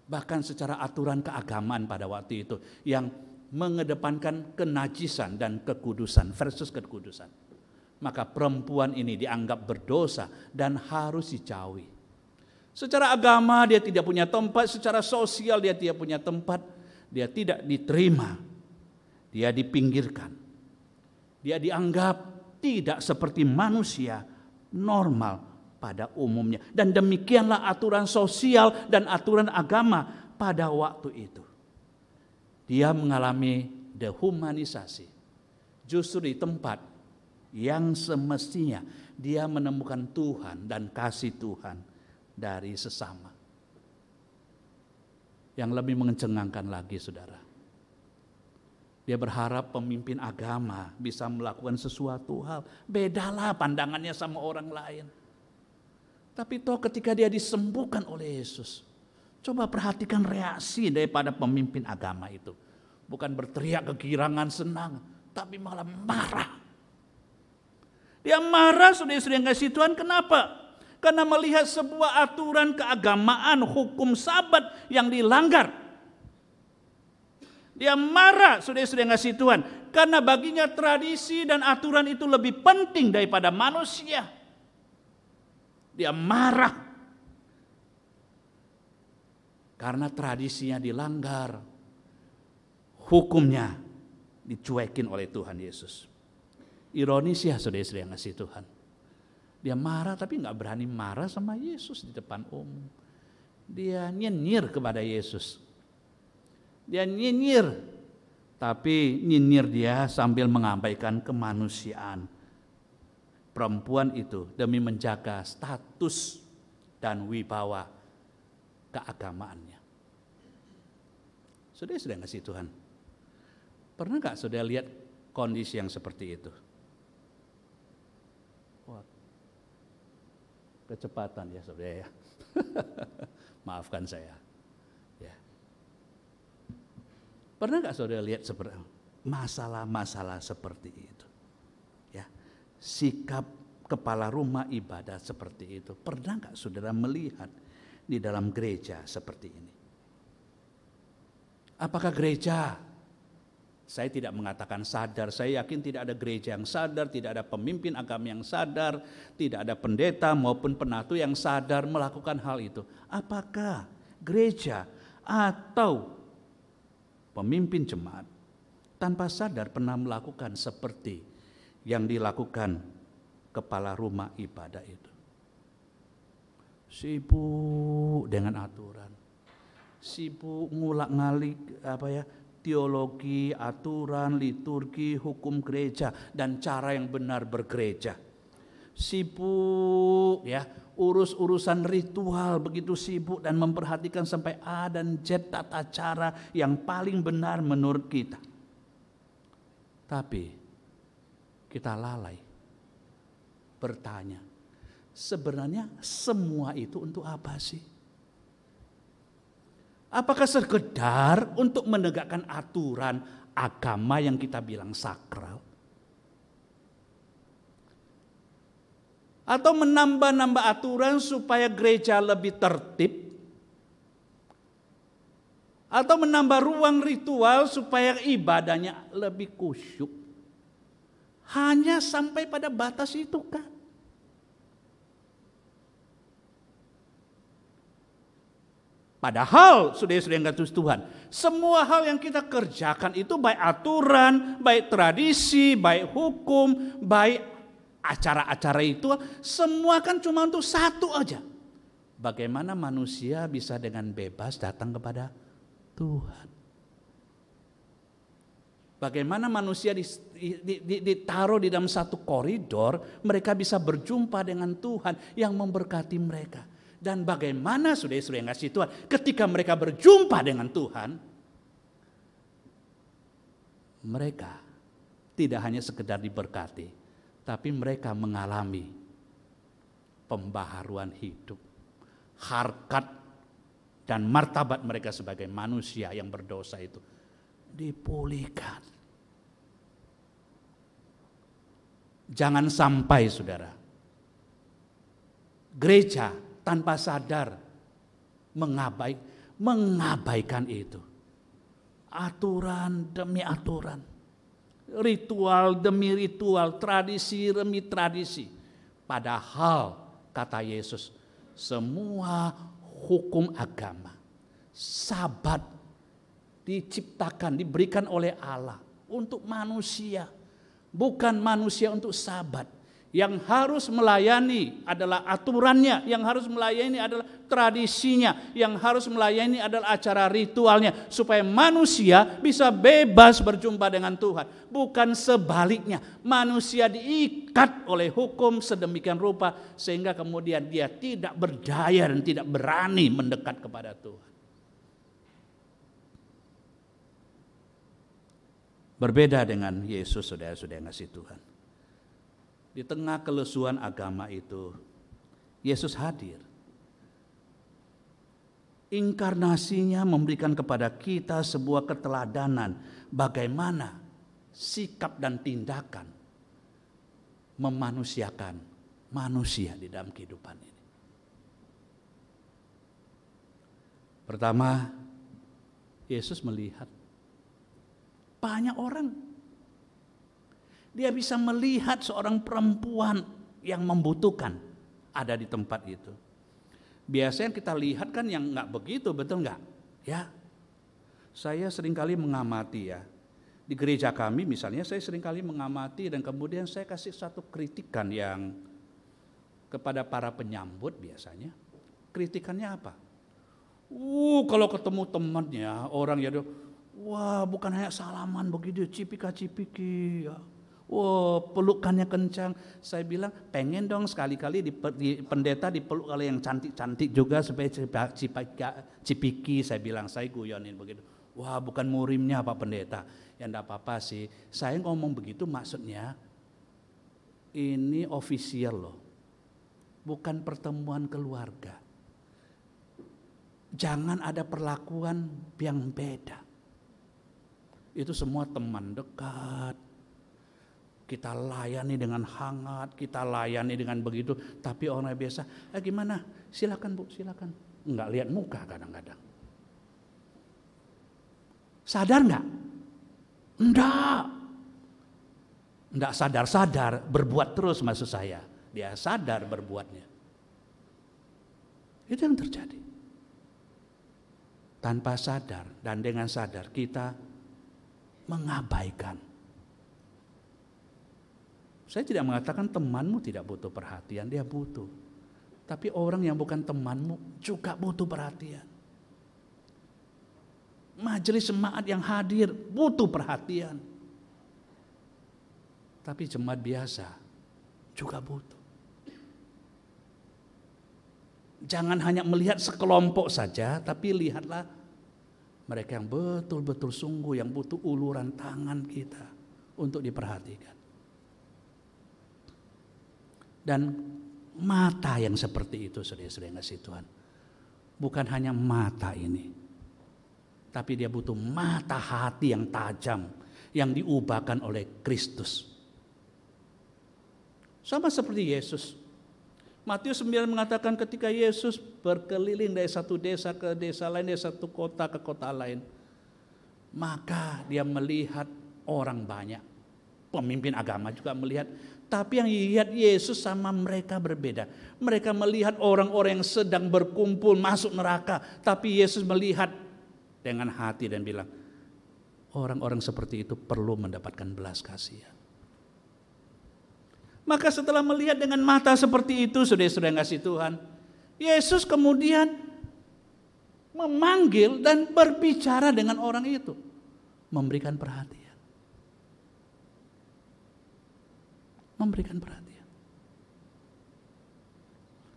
Bahkan secara aturan keagamaan pada waktu itu yang mengedepankan kenajisan dan kekudusan versus kekudusan. Maka perempuan ini dianggap berdosa dan harus dijauhi. Secara agama dia tidak punya tempat, secara sosial dia tidak punya tempat, dia tidak diterima, dia dipinggirkan. Dia dianggap tidak seperti manusia normal pada umumnya. Dan demikianlah aturan sosial dan aturan agama pada waktu itu. Dia mengalami dehumanisasi. Justru di tempat yang semestinya dia menemukan Tuhan dan kasih Tuhan dari sesama. Yang lebih mencengangkan lagi saudara, dia berharap pemimpin agama bisa melakukan sesuatu hal. Bedalah pandangannya sama orang lain. Tapi toh ketika dia disembuhkan oleh Yesus, coba perhatikan reaksi daripada pemimpin agama itu. Bukan berteriak kegirangan senang, tapi malah marah. Dia marah saudara-saudara yang kasih Tuhan, kenapa? Karena melihat sebuah aturan keagamaan, hukum Sabat yang dilanggar. Dia marah saudara-saudara yang kasih Tuhan, karena baginya tradisi dan aturan itu lebih penting daripada manusia. Dia marah karena tradisinya dilanggar, hukumnya dicuekin oleh Tuhan Yesus. Ironis ya saudara-saudara yang kasih Tuhan. Dia marah tapi nggak berani marah sama Yesus di depan umum. Dia nyinyir kepada Yesus. Dia nyinyir, tapi nyinyir dia sambil mengabaikan kemanusiaan. Perempuan itu demi menjaga status dan wibawa keagamaannya. Saudara kasih Tuhan, pernah gak saudara lihat kondisi yang seperti itu? Kecepatan ya saudara ya. Maafkan saya. Ya. Pernah nggak saudara lihat seperti masalah-masalah seperti itu? Ya, sikap kepala rumah ibadah seperti itu. Pernah nggak saudara melihat di dalam gereja seperti ini? Apakah gereja? Saya tidak mengatakan sadar, saya yakin tidak ada gereja yang sadar, tidak ada pemimpin agama yang sadar, tidak ada pendeta maupun penatu yang sadar melakukan hal itu. Apakah gereja atau pemimpin jemaat tanpa sadar pernah melakukan seperti yang dilakukan kepala rumah ibadah itu? Sibuk dengan aturan, sibuk ngulak-ngalik teologi, aturan, liturgi, hukum gereja, dan cara yang benar bergereja. Sibuk ya, urus-urusan ritual, begitu sibuk dan memperhatikan sampai A dan Z tata cara yang paling benar menurut kita. Tapi kita lalai bertanya, sebenarnya semua itu untuk apa sih? Apakah sekedar untuk menegakkan aturan agama yang kita bilang sakral? Atau menambah-nambah aturan supaya gereja lebih tertib? Atau menambah ruang ritual supaya ibadahnya lebih khusyuk? Hanya sampai pada batas itu kan? Padahal saudara-saudara yang kasih Tuhan, semua hal yang kita kerjakan itu baik aturan, baik tradisi, baik hukum, baik acara-acara itu, semua kan cuma untuk satu aja. Bagaimana manusia bisa dengan bebas datang kepada Tuhan? Bagaimana manusia ditaruh di dalam satu koridor, mereka bisa berjumpa dengan Tuhan yang memberkati mereka. Dan bagaimana saudara-saudara yang kasih Tuhan, ketika mereka berjumpa dengan Tuhan, mereka tidak hanya sekedar diberkati, tapi mereka mengalami pembaharuan hidup, harkat dan martabat mereka sebagai manusia yang berdosa itu dipulihkan. Jangan sampai saudara, gereja tanpa sadar mengabaikan itu. Aturan demi aturan, ritual demi ritual, tradisi demi tradisi. Padahal kata Yesus, semua hukum agama, Sabat diciptakan, diberikan oleh Allah untuk manusia, bukan manusia untuk Sabat. Yang harus melayani adalah aturannya, yang harus melayani adalah tradisinya, yang harus melayani adalah acara ritualnya, supaya manusia bisa bebas berjumpa dengan Tuhan. Bukan sebaliknya, manusia diikat oleh hukum sedemikian rupa sehingga kemudian dia tidak berdaya dan tidak berani mendekat kepada Tuhan. Berbeda dengan Yesus, saudara-saudara yang kasih Tuhan. Di tengah kelesuan agama itu, Yesus hadir. Inkarnasinya memberikan kepada kita sebuah keteladanan bagaimana sikap dan tindakan memanusiakan manusia di dalam kehidupan ini. Pertama, Yesus melihat banyak orang. Dia bisa melihat seorang perempuan yang membutuhkan ada di tempat itu. Biasanya kita lihat kan yang nggak begitu, betul nggak? Ya, saya seringkali mengamati ya. Di gereja kami misalnya saya seringkali mengamati dan kemudian saya kasih satu kritikan yang kepada para penyambut biasanya. Kritikannya apa? Kalau ketemu temannya orang ya, wah bukan hanya salaman begitu, cipika-cipiki ya. Pelukannya kencang. Saya bilang pengen dong sekali-kali di pendeta dipeluk oleh yang cantik-cantik juga supaya cipiki. Saya bilang, saya guyonin begitu. Wah bukan murimnya Pak Pendeta. Ya enggak apa-apa sih. Saya ngomong begitu maksudnya ini official loh. bukan pertemuan keluarga. Jangan ada perlakuan yang beda. Itu semua teman dekat. Kita layani dengan hangat, kita layani dengan begitu. Tapi orang biasa, gimana? Silakan Bu, silakan. Enggak lihat muka kadang-kadang. Sadar enggak? Enggak sadar-sadar, berbuat terus maksud saya. Dia sadar berbuatnya. Itu yang terjadi. Tanpa sadar dan dengan sadar kita mengabaikan. Saya tidak mengatakan temanmu tidak butuh perhatian, dia butuh. Tapi orang yang bukan temanmu juga butuh perhatian. Majelis jemaat yang hadir butuh perhatian. Tapi jemaat biasa juga butuh. Jangan hanya melihat sekelompok saja, tapi lihatlah mereka yang betul-betul sungguh, yang butuh uluran tangan kita untuk diperhatikan. Dan mata yang seperti itu, saudara-saudara yang kasih Tuhan, bukan hanya mata ini, tapi dia butuh mata hati yang tajam, yang diubahkan oleh Kristus. Sama seperti Yesus. Matius 9 mengatakan ketika Yesus berkeliling dari satu desa ke desa lain, dari satu kota ke kota lain, maka dia melihat orang banyak. Pemimpin agama juga melihat, tapi yang dilihat Yesus sama mereka berbeda. Mereka melihat orang-orang yang sedang berkumpul masuk neraka, tapi Yesus melihat dengan hati dan bilang, orang-orang seperti itu perlu mendapatkan belas kasihan. Maka setelah melihat dengan mata seperti itu, saudara-saudara yang kasih Tuhan, Yesus kemudian memanggil dan berbicara dengan orang itu, memberikan perhatian. Memberikan perhatian.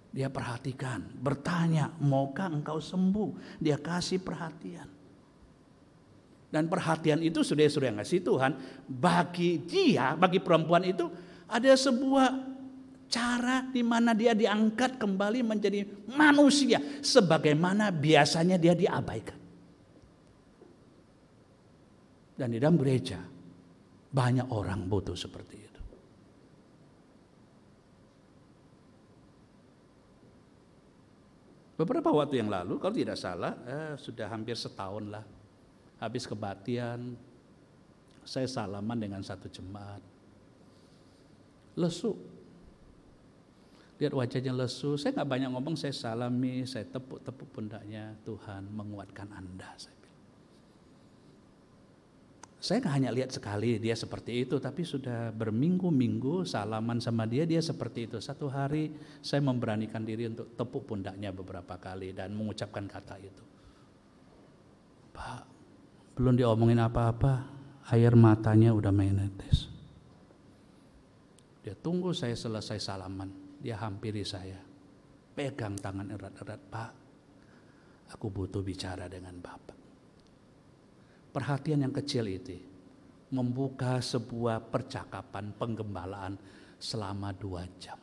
Dia perhatikan, bertanya, maukah engkau sembuh? Dia kasih perhatian. Dan perhatian itu saudara-saudara yang kasih Tuhan, bagi dia, bagi perempuan itu, ada sebuah cara di mana dia diangkat kembali menjadi manusia sebagaimana biasanya dia diabaikan. Dan di dalam gereja banyak orang butuh seperti itu. Beberapa waktu yang lalu, kalau tidak salah, sudah hampir setahun lah, habis kebaktian, saya salaman dengan satu jemaat. Lesu, lihat wajahnya lesu. Saya nggak banyak ngomong, saya salami, saya tepuk pundaknya. Tuhan menguatkan Anda. Saya nggak hanya lihat sekali dia seperti itu, tapi sudah berminggu-minggu salaman sama dia seperti itu. Satu hari saya memberanikan diri untuk tepuk pundaknya beberapa kali dan mengucapkan kata itu. Pak, belum diomongin apa-apa, air matanya udah menetes. Dia tunggu saya selesai salaman, dia hampiri saya, pegang tangan erat-erat, Pak, aku butuh bicara dengan Bapak. Perhatian yang kecil itu membuka sebuah percakapan penggembalaan selama 2 jam.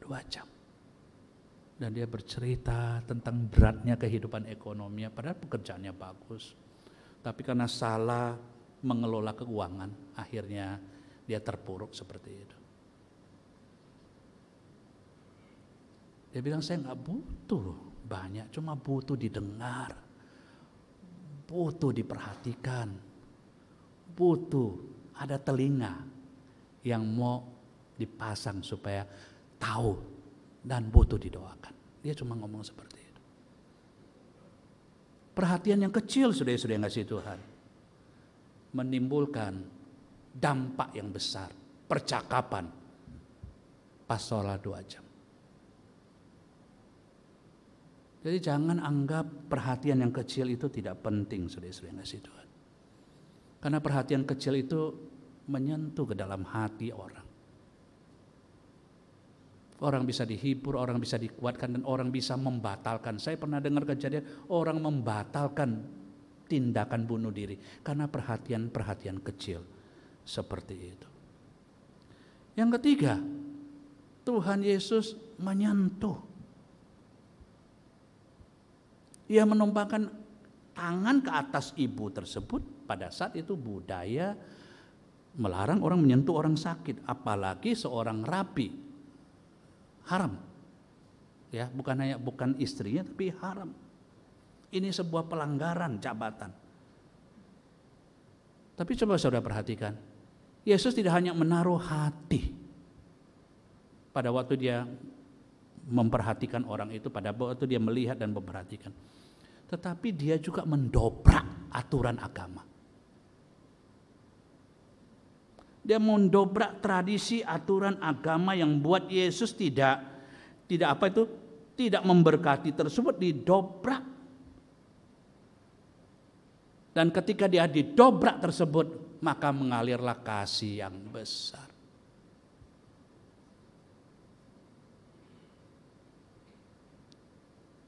2 jam. Dan dia bercerita tentang beratnya kehidupan ekonominya, padahal pekerjaannya bagus. Tapi karena salah mengelola keuangan, akhirnya dia terpuruk seperti itu. Dia bilang, saya nggak butuh banyak, cuma butuh didengar, butuh diperhatikan, butuh ada telinga yang mau dipasang supaya tahu dan butuh didoakan. Dia cuma ngomong seperti itu. Perhatian yang kecil sudah ngasih Tuhan menimbulkan dampak yang besar. Percakapan pastoral 2 jam. Jadi jangan anggap perhatian yang kecil itu tidak penting, saudara-saudara yang kasih Tuhan. Karena perhatian kecil itu menyentuh ke dalam hati orang. Orang bisa dihibur, orang bisa dikuatkan, dan orang bisa membatalkan. Saya pernah dengar kejadian orang membatalkan tindakan bunuh diri karena perhatian-perhatian kecil seperti itu. Yang ketiga, Tuhan Yesus menyentuh. Ia menumpangkan tangan ke atas ibu tersebut. Pada saat itu budaya melarang orang menyentuh orang sakit, apalagi seorang rabi. Haram. Ya, bukan istrinya tapi haram. Ini sebuah pelanggaran jabatan. Tapi coba saudara perhatikan, Yesus tidak hanya menaruh hati pada waktu dia memperhatikan orang itu, pada waktu dia melihat dan memperhatikan, tetapi dia juga mendobrak aturan agama. Dia mendobrak tradisi aturan agama yang buat Yesus tidak memberkati tersebut, didobrak. Dan ketika dia didobrak tersebut, maka mengalirlah kasih yang besar.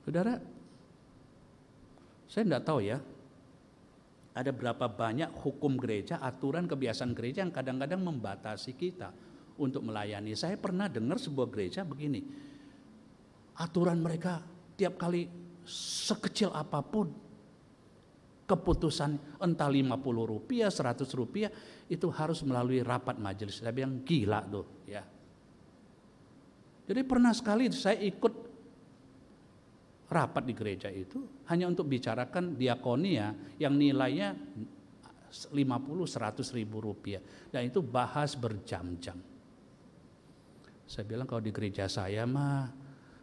Saudara, saya tidak tahu ya, ada berapa banyak hukum gereja, aturan kebiasaan gereja yang kadang-kadang membatasi kita untuk melayani. Saya pernah dengar sebuah gereja begini, aturan mereka tiap kali sekecil apapun, keputusan entah 50 rupiah, 100 rupiah, itu harus melalui rapat majelis. Saya bilang gila tuh ya. Jadi pernah sekali saya ikut rapat di gereja itu hanya untuk bicarakan diakonia yang nilainya 50-100 ribu rupiah, dan itu bahas berjam-jam. Saya bilang kalau di gereja saya mah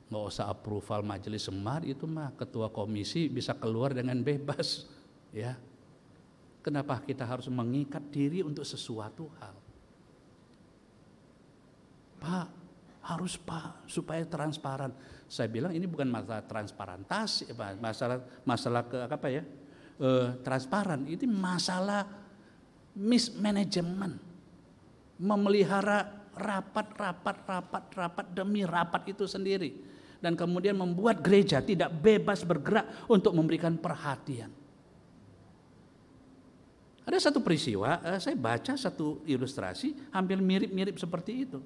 nggak usah approval majelis semar, itu mah ketua komisi bisa keluar dengan bebas ya. Kenapa kita harus mengikat diri untuk sesuatu hal? Pak, harus Pak, supaya transparan. Saya bilang ini bukan masalah transparantasi, masalah transparan. Ini masalah mismanagement, memelihara rapat demi rapat itu sendiri, dan kemudian membuat gereja tidak bebas bergerak untuk memberikan perhatian. Ada satu peristiwa, saya baca satu ilustrasi hampir mirip-mirip seperti itu.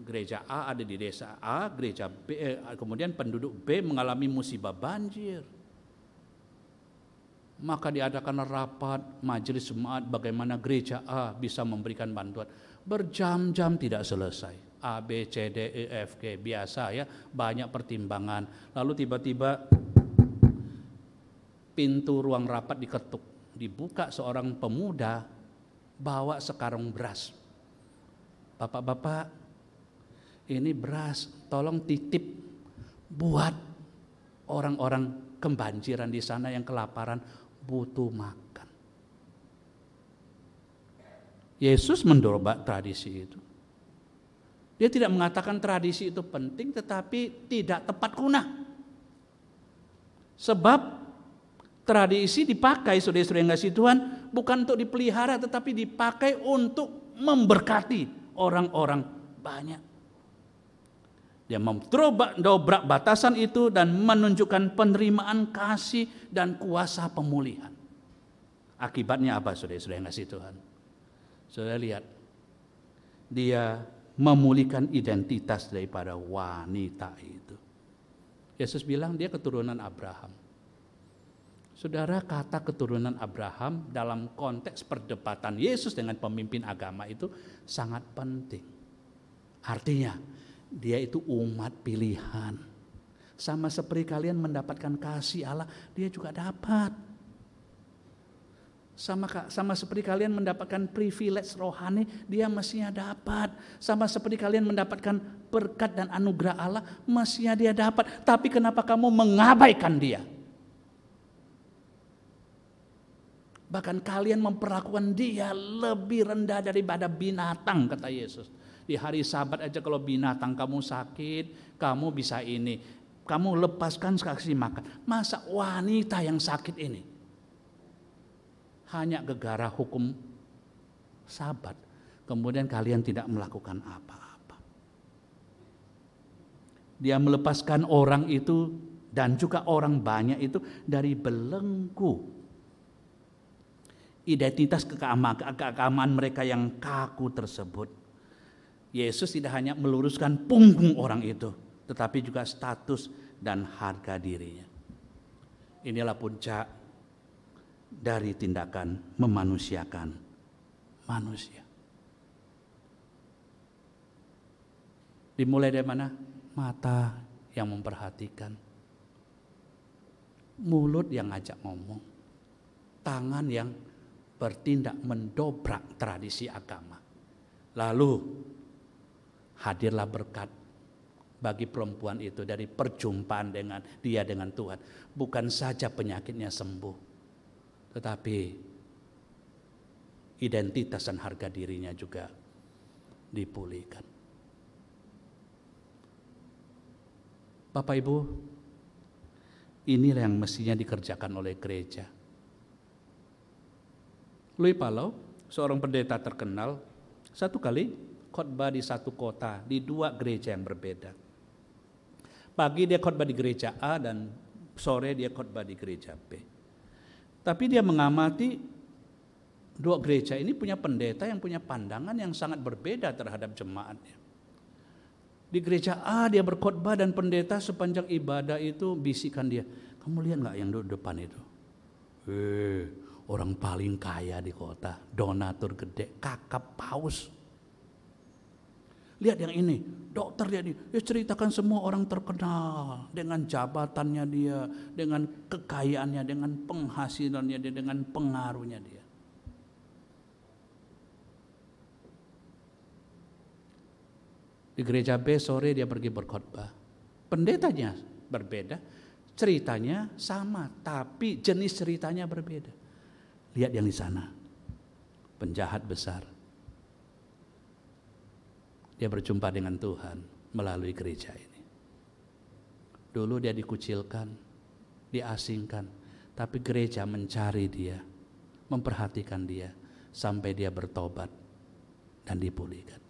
Gereja A ada di desa A, gereja B, kemudian penduduk B mengalami musibah banjir. Maka diadakan rapat majelis jemaat bagaimana gereja A bisa memberikan bantuan. Berjam-jam tidak selesai. A, B, C, D, E, F, G, biasa ya, banyak pertimbangan. Lalu tiba-tiba pintu ruang rapat diketuk. Dibuka seorang pemuda bawa sekarung beras. Bapak-bapak, ini beras, tolong titip buat orang-orang kebanjiran di sana yang kelaparan, butuh makan. Yesus mendobrak tradisi itu. Dia tidak mengatakan tradisi itu penting, tetapi tidak tepat guna. Sebab tradisi dipakai, saudara-saudara yang kasih Tuhan, bukan untuk dipelihara, tetapi dipakai untuk memberkati orang-orang banyak. Dia mendobrak batasan itu dan menunjukkan penerimaan kasih dan kuasa pemulihan. Akibatnya apa, saudara-saudara yang kasih Tuhan? Saudara lihat, dia memulihkan identitas daripada wanita itu. Yesus bilang dia keturunan Abraham. Saudara, kata keturunan Abraham dalam konteks perdebatan Yesus dengan pemimpin agama itu sangat penting. Artinya, dia itu umat pilihan. Sama seperti kalian mendapatkan kasih Allah, dia juga dapat. Sama seperti kalian mendapatkan privilege rohani, dia mestinya dapat. Sama seperti kalian mendapatkan berkat dan anugerah Allah, mestinya dia dapat. Tapi kenapa kamu mengabaikan dia? Bahkan kalian memperlakukan dia lebih rendah daripada binatang, kata Yesus. Di hari Sabat aja kalau binatang kamu sakit, kamu bisa ini, kamu lepaskan kasih makan. Masa wanita yang sakit ini hanya gegara hukum Sabat, kemudian kalian tidak melakukan apa-apa. Dia melepaskan orang itu dan juga orang banyak itu dari belenggu identitas keagamaan mereka yang kaku tersebut. Yesus tidak hanya meluruskan punggung orang itu, tetapi juga status dan harga dirinya. Inilah puncak dari tindakan memanusiakan manusia. Dimulai dari mana? Mata yang memperhatikan, mulut yang ngajak ngomong, tangan yang bertindak mendobrak tradisi agama. Lalu hadirlah berkat bagi perempuan itu dari perjumpaan dengan dia dengan Tuhan. Bukan saja penyakitnya sembuh, tetapi identitas dan harga dirinya juga dipulihkan. Bapak Ibu, inilah yang mestinya dikerjakan oleh gereja. Louis Palau, seorang pendeta terkenal, satu kali khotbah di satu kota, di dua gereja yang berbeda. Pagi dia khotbah di gereja A dan sore dia khotbah di gereja B. Tapi dia mengamati dua gereja ini punya pendeta yang punya pandangan yang sangat berbeda terhadap jemaatnya. Di gereja A dia berkhotbah dan pendeta sepanjang ibadah itu bisikan dia, kamu lihat nggak yang di depan itu? Orang paling kaya di kota, donatur gede, kakap paus. Lihat yang ini, dokter dia ini, dia ceritakan semua orang terkenal dengan jabatannya dia, dengan kekayaannya, dengan penghasilannya dia, dengan pengaruhnya dia. Di gereja B sore dia pergi berkhotbah. Pendetanya berbeda, ceritanya sama, tapi jenis ceritanya berbeda. Lihat yang di sana, penjahat besar. Dia berjumpa dengan Tuhan melalui gereja ini. Dulu dia dikucilkan, diasingkan, tapi gereja mencari dia, memperhatikan dia, sampai dia bertobat dan dipulihkan.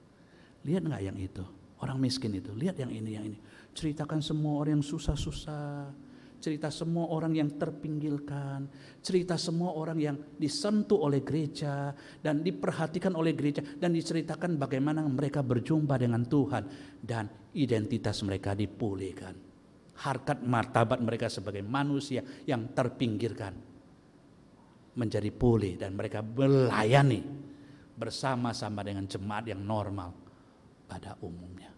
Lihat nggak yang itu? Orang miskin itu, lihat yang ini, yang ini. Ceritakan semua orang yang susah-susah, cerita semua orang yang terpinggirkan, cerita semua orang yang disentuh oleh gereja dan diperhatikan oleh gereja, dan diceritakan bagaimana mereka berjumpa dengan Tuhan dan identitas mereka dipulihkan. Harkat martabat mereka sebagai manusia yang terpinggirkan menjadi pulih dan mereka melayani bersama-sama dengan jemaat yang normal pada umumnya.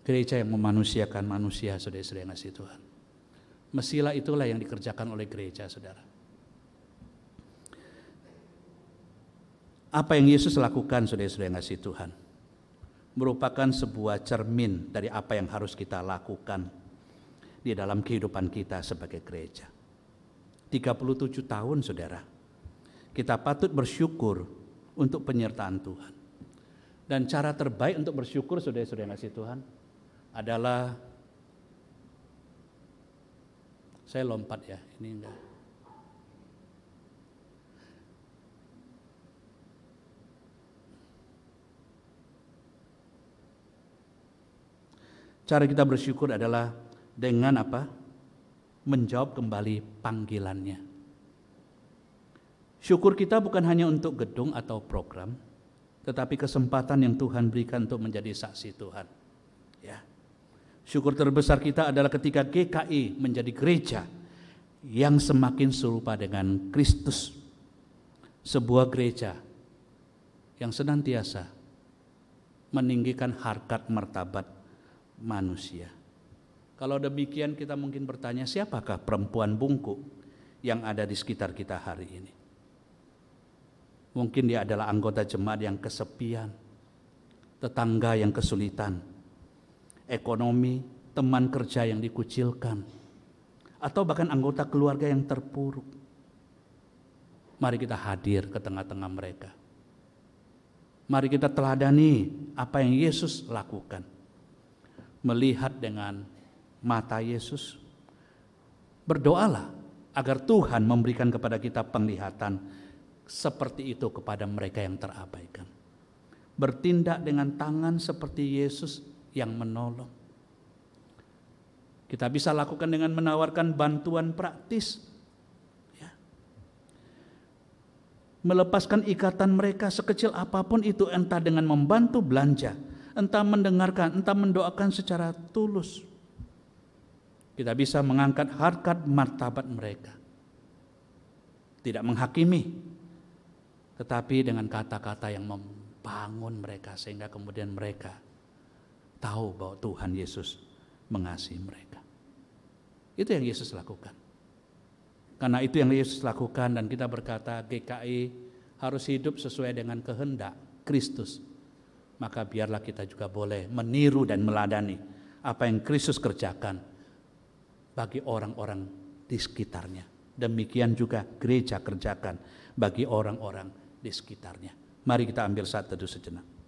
Gereja yang memanusiakan manusia, saudara-saudara yang kasih Tuhan. Mestilah itulah yang dikerjakan oleh gereja, saudara. Apa yang Yesus lakukan, saudara-saudara yang kasih Tuhan, merupakan sebuah cermin dari apa yang harus kita lakukan di dalam kehidupan kita sebagai gereja. 37 tahun, saudara, kita patut bersyukur untuk penyertaan Tuhan. Dan cara terbaik untuk bersyukur, saudara-saudara yang kasih Tuhan, adalah, saya lompat ya, ini enggak. Cara kita bersyukur adalah dengan apa? Menjawab kembali panggilannya. Syukur kita bukan hanya untuk gedung atau program, tetapi kesempatan yang Tuhan berikan untuk menjadi saksi Tuhan. Ya. Syukur terbesar kita adalah ketika GKI menjadi gereja yang semakin serupa dengan Kristus. Sebuah gereja yang senantiasa meninggikan harkat martabat manusia. Kalau demikian kita mungkin bertanya, siapakah perempuan bungkuk yang ada di sekitar kita hari ini? Mungkin dia adalah anggota jemaat yang kesepian, tetangga yang kesulitan, ekonomi, teman kerja yang dikucilkan, atau bahkan anggota keluarga yang terpuruk. Mari kita hadir ke tengah-tengah mereka. Mari kita teladani apa yang Yesus lakukan. Melihat dengan mata Yesus, berdoalah agar Tuhan memberikan kepada kita penglihatan seperti itu kepada mereka yang terabaikan. Bertindak dengan tangan seperti Yesus yang menolong. Kita bisa lakukan dengan menawarkan bantuan praktis. Ya. melepaskan ikatan mereka sekecil apapun itu, entah dengan membantu belanja, entah mendengarkan, entah mendoakan secara tulus. Kita bisa mengangkat harkat martabat mereka. Tidak menghakimi, tetapi dengan kata-kata yang membangun mereka sehingga kemudian mereka tahu bahwa Tuhan Yesus mengasihi mereka. Itu yang Yesus lakukan. Karena itu yang Yesus lakukan, dan kita berkata GKI harus hidup sesuai dengan kehendak Kristus. Maka biarlah kita juga boleh meniru dan meladani apa yang Kristus kerjakan bagi orang-orang di sekitarnya. Demikian juga gereja kerjakan bagi orang-orang di sekitarnya. Mari kita ambil saat teduh sejenak.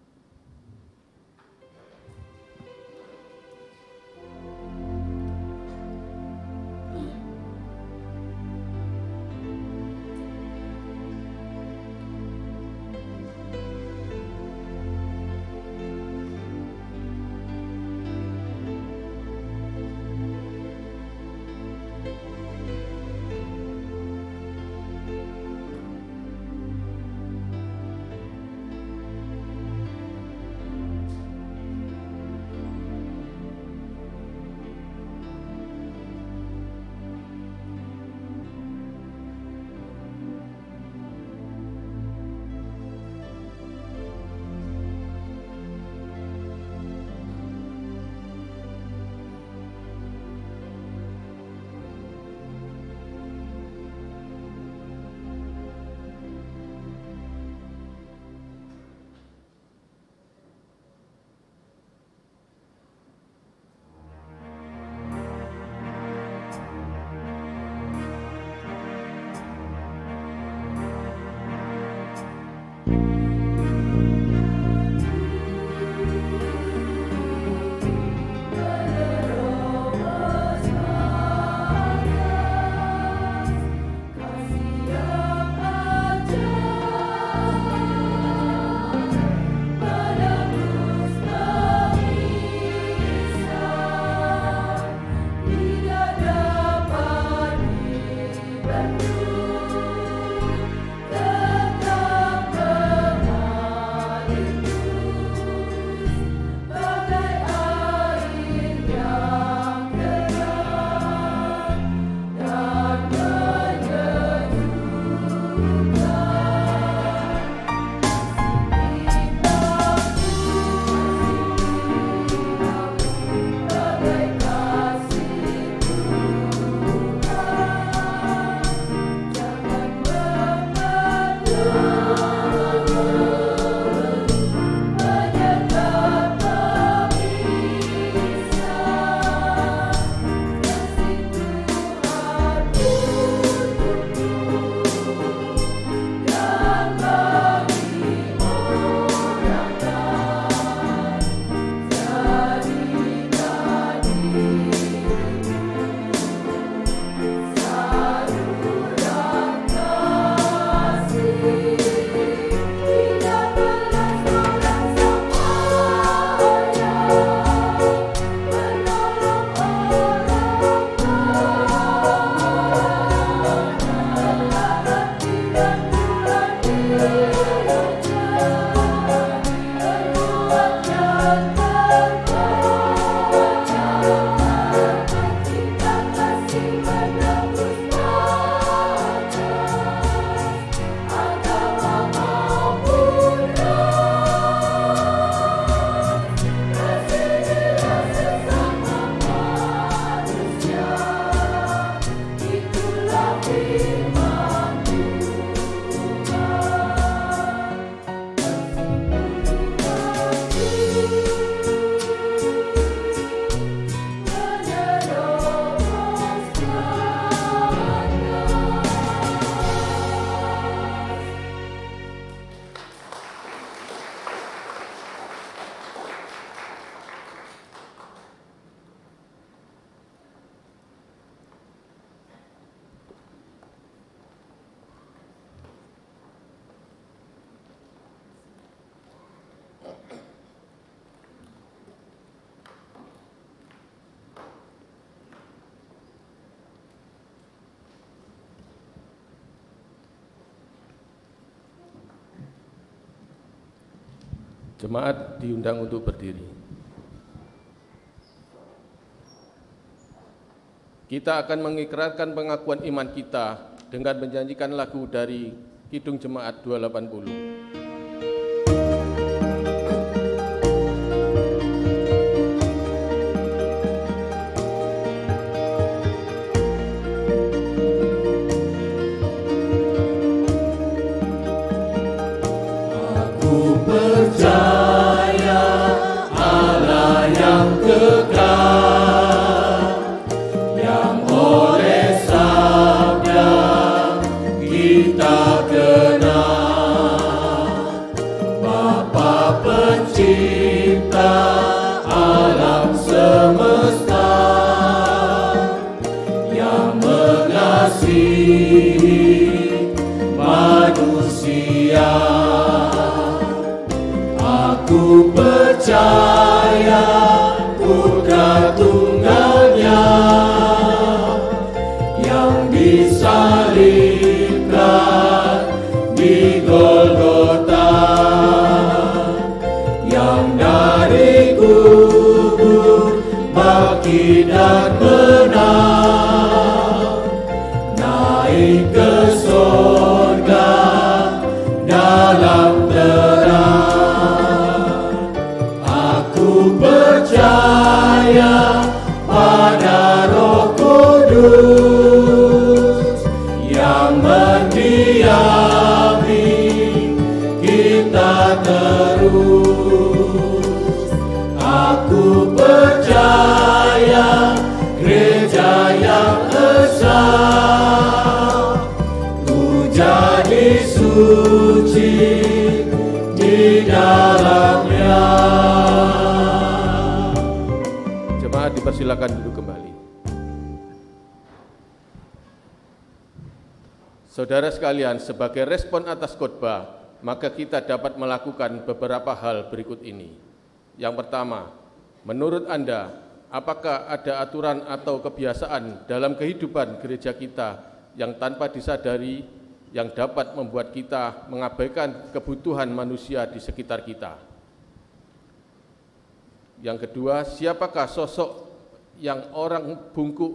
Jemaat diundang untuk berdiri. Kita akan mengikrarkan pengakuan iman kita dengan menyanyikan lagu dari Kidung Jemaat 280. Aku percaya Putra Tunggalnya yang disalibkan di Golgota, yang dari kubur bangkit dan menang, naik ke surga dalam terang. Aku percaya pada Roh Kudus yang mendiami kita terus. Aku percaya gereja yang esa, ku jadi suci di dalamnya. Jemaat dipersilakan duduk kembali. Saudara sekalian, sebagai respon atas khotbah, maka kita dapat melakukan beberapa hal berikut ini. Yang pertama, menurut Anda, apakah ada aturan atau kebiasaan dalam kehidupan gereja kita yang tanpa disadari yang dapat membuat kita mengabaikan kebutuhan manusia di sekitar kita? Yang kedua, siapakah sosok yang orang bungkuk,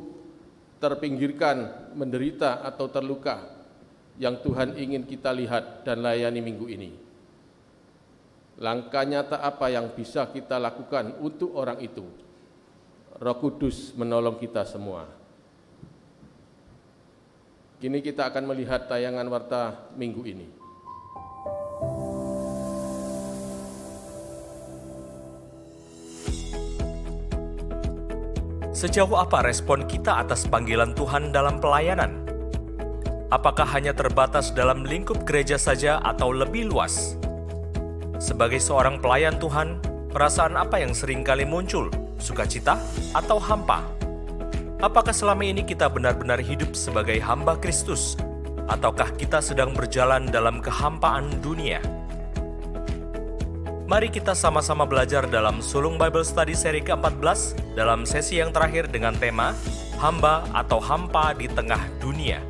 terpinggirkan, menderita atau terluka yang Tuhan ingin kita lihat dan layani minggu ini? Langkah nyata apa yang bisa kita lakukan untuk orang itu? Roh Kudus menolong kita semua. Kini kita akan melihat tayangan warta minggu ini. Sejauh apa respon kita atas panggilan Tuhan dalam pelayanan? Apakah hanya terbatas dalam lingkup gereja saja atau lebih luas? Sebagai seorang pelayan Tuhan, perasaan apa yang seringkali muncul? Sukacita atau hampa? Apakah selama ini kita benar-benar hidup sebagai hamba Kristus? Ataukah kita sedang berjalan dalam kehampaan dunia? Mari kita sama-sama belajar dalam Sulung Bible Study seri ke-14 dalam sesi yang terakhir dengan tema Hamba atau Hampa di Tengah Dunia.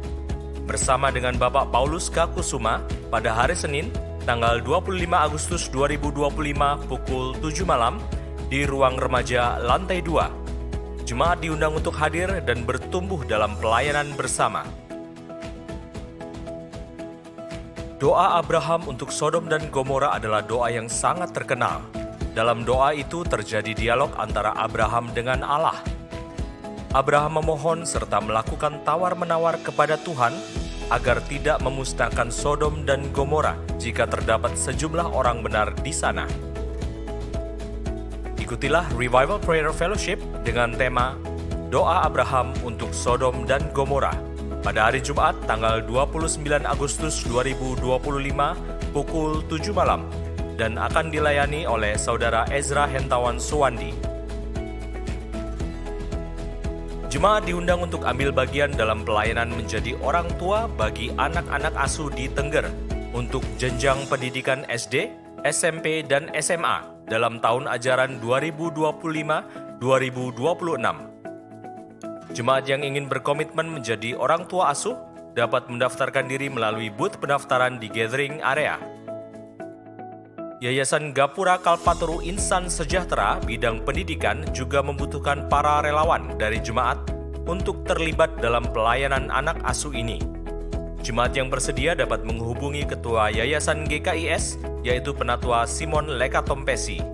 Bersama dengan Bapak Paulus K. Kusuma pada hari Senin, tanggal 25 Agustus 2025 pukul 7 malam di ruang remaja lantai 2. Jemaat diundang untuk hadir dan bertumbuh dalam pelayanan bersama. Doa Abraham untuk Sodom dan Gomora adalah doa yang sangat terkenal. Dalam doa itu terjadi dialog antara Abraham dengan Allah. Abraham memohon serta melakukan tawar-menawar kepada Tuhan agar tidak memusnahkan Sodom dan Gomora jika terdapat sejumlah orang benar di sana. Ikutilah Revival Prayer Fellowship dengan tema Doa Abraham untuk Sodom dan Gomora pada hari Jumat tanggal 29 Agustus 2025 pukul 7 malam dan akan dilayani oleh Saudara Ezra Hentawan Suwandi. Jemaat diundang untuk ambil bagian dalam pelayanan menjadi orang tua bagi anak-anak asuh di Tengger untuk jenjang pendidikan SD, SMP, dan SMA dalam tahun ajaran 2025-2026. Jemaat yang ingin berkomitmen menjadi orang tua asuh dapat mendaftarkan diri melalui booth pendaftaran di gathering area. Yayasan Gapura Kalpataru Insan Sejahtera bidang pendidikan juga membutuhkan para relawan dari jemaat untuk terlibat dalam pelayanan anak asuh ini. Jemaat yang bersedia dapat menghubungi Ketua Yayasan GKIS, yaitu Penatua Simon Lekatompesi.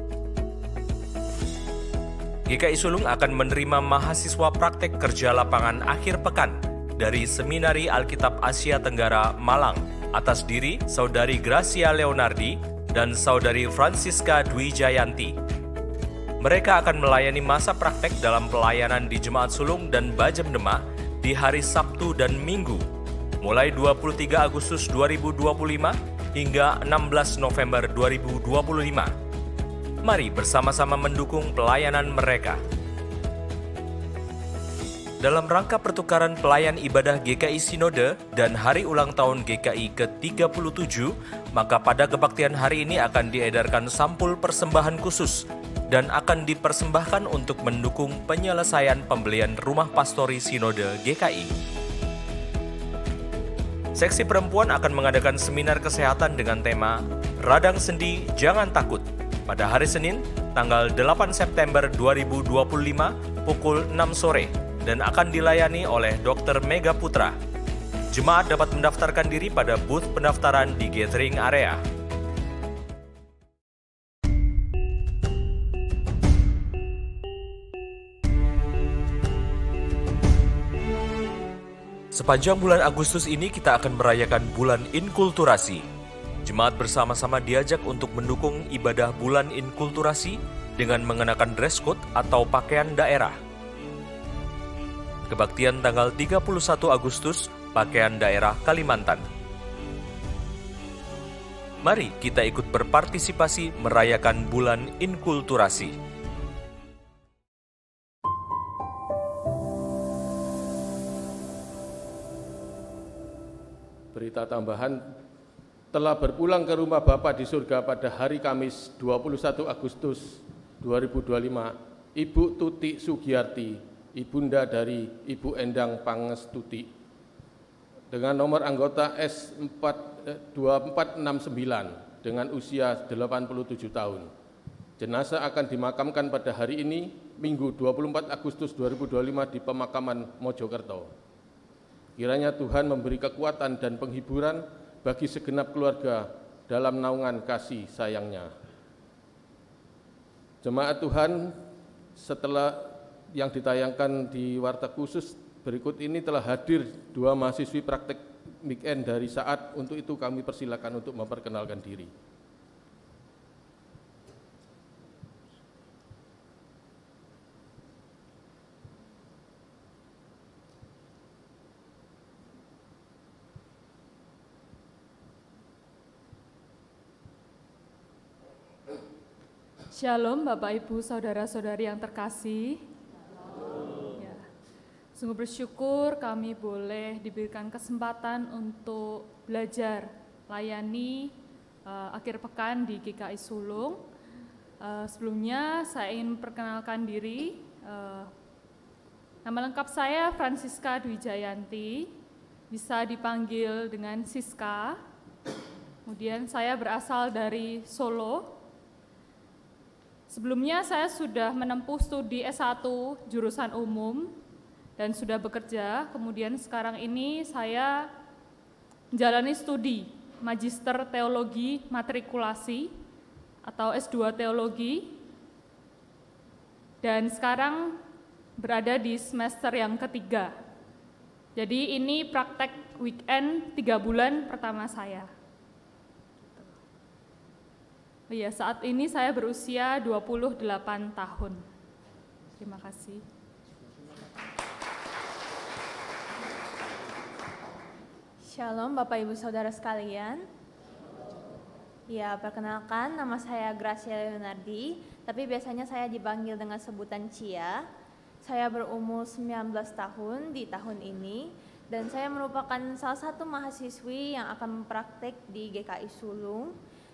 GKI Sulung akan menerima mahasiswa praktek kerja lapangan akhir pekan dari Seminari Alkitab Asia Tenggara Malang atas diri Saudari Gracia Leonardi dan Saudari Francisca Dwi Jayanti. Mereka akan melayani masa praktek dalam pelayanan di Jemaat Sulung dan Bajem Demak di hari Sabtu dan Minggu, mulai 23 Agustus 2025 hingga 16 November 2025. Mari bersama-sama mendukung pelayanan mereka. Dalam rangka pertukaran pelayan ibadah GKI Sinode dan hari ulang tahun GKI ke-37, maka pada kebaktian hari ini akan diedarkan sampul persembahan khusus dan akan dipersembahkan untuk mendukung penyelesaian pembelian rumah pastori Sinode GKI. Seksi perempuan akan mengadakan seminar kesehatan dengan tema Radang Sendi Jangan Takut pada hari Senin, tanggal 8 September 2025 pukul 6 sore. Dan akan dilayani oleh Dr. Mega Putra. Jemaat dapat mendaftarkan diri pada booth pendaftaran di gathering area. Sepanjang bulan Agustus ini kita akan merayakan bulan inkulturasi. Jemaat bersama-sama diajak untuk mendukung ibadah bulan inkulturasi dengan mengenakan dress code atau pakaian daerah. Kebaktian tanggal 31 Agustus, pakaian daerah Kalimantan. Mari kita ikut berpartisipasi merayakan bulan inkulturasi. Berita tambahan, telah berpulang ke rumah Bapa di surga pada hari Kamis 21 Agustus 2025, Ibu Tuti Sugiyarti, ibunda dari Ibu Endang Pangestuti, dengan nomor anggota S2469 dengan usia 87 tahun. Jenazah akan dimakamkan pada hari ini, Minggu 24 Agustus 2025 di pemakaman Mojokerto. Kiranya Tuhan memberi kekuatan dan penghiburan bagi segenap keluarga dalam naungan kasih sayangnya. Jemaat Tuhan, setelah yang ditayangkan di Warta Khusus berikut ini telah hadir 2 mahasiswi praktek weekend dari Saat. Untuk itu kami persilakan untuk memperkenalkan diri. Shalom Bapak Ibu Saudara-saudari yang terkasih. Sungguh bersyukur kami boleh diberikan kesempatan untuk belajar layani akhir pekan di GKI Sulung. Sebelumnya saya ingin perkenalkan diri. Nama lengkap saya Francisca Dwi Jayanti, bisa dipanggil dengan Siska. Kemudian saya berasal dari Solo. Sebelumnya saya sudah menempuh studi S1 jurusan umum dan sudah bekerja. Kemudian sekarang ini saya menjalani studi Magister Teologi Matrikulasi atau S2 Teologi, dan sekarang berada di semester yang ketiga. Jadi ini praktek weekend 3 bulan pertama saya. Ya, saat ini saya berusia 28 tahun. Terima kasih. Shalom Bapak Ibu Saudara sekalian. Ya, perkenalkan nama saya Gracia Leonardi, tapi biasanya saya dipanggil dengan sebutan Cia. Saya berumur 19 tahun di tahun ini, dan saya merupakan salah satu mahasiswi yang akan mempraktek di GKI Sulung.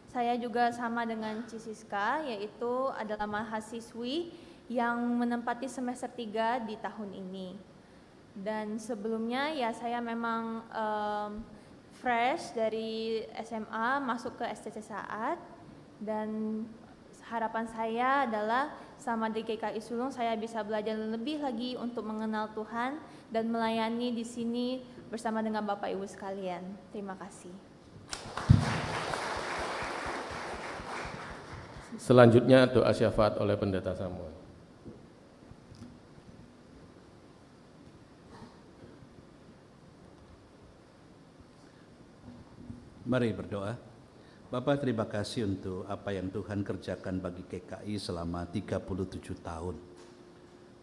Saya juga sama dengan Cisiska, yaitu adalah mahasiswi yang menempati semester 3 di tahun ini. Dan sebelumnya ya saya memang fresh dari SMA masuk ke STC Saat, Dan harapan saya adalah sama di GKI Sulung saya bisa belajar lebih lagi untuk mengenal Tuhan dan melayani di sini bersama dengan Bapak Ibu sekalian. Terima kasih. Selanjutnya doa syafaat oleh Pendeta Samuel. Mari berdoa. Bapak, terima kasih untuk apa yang Tuhan kerjakan bagi GKI selama 37 tahun.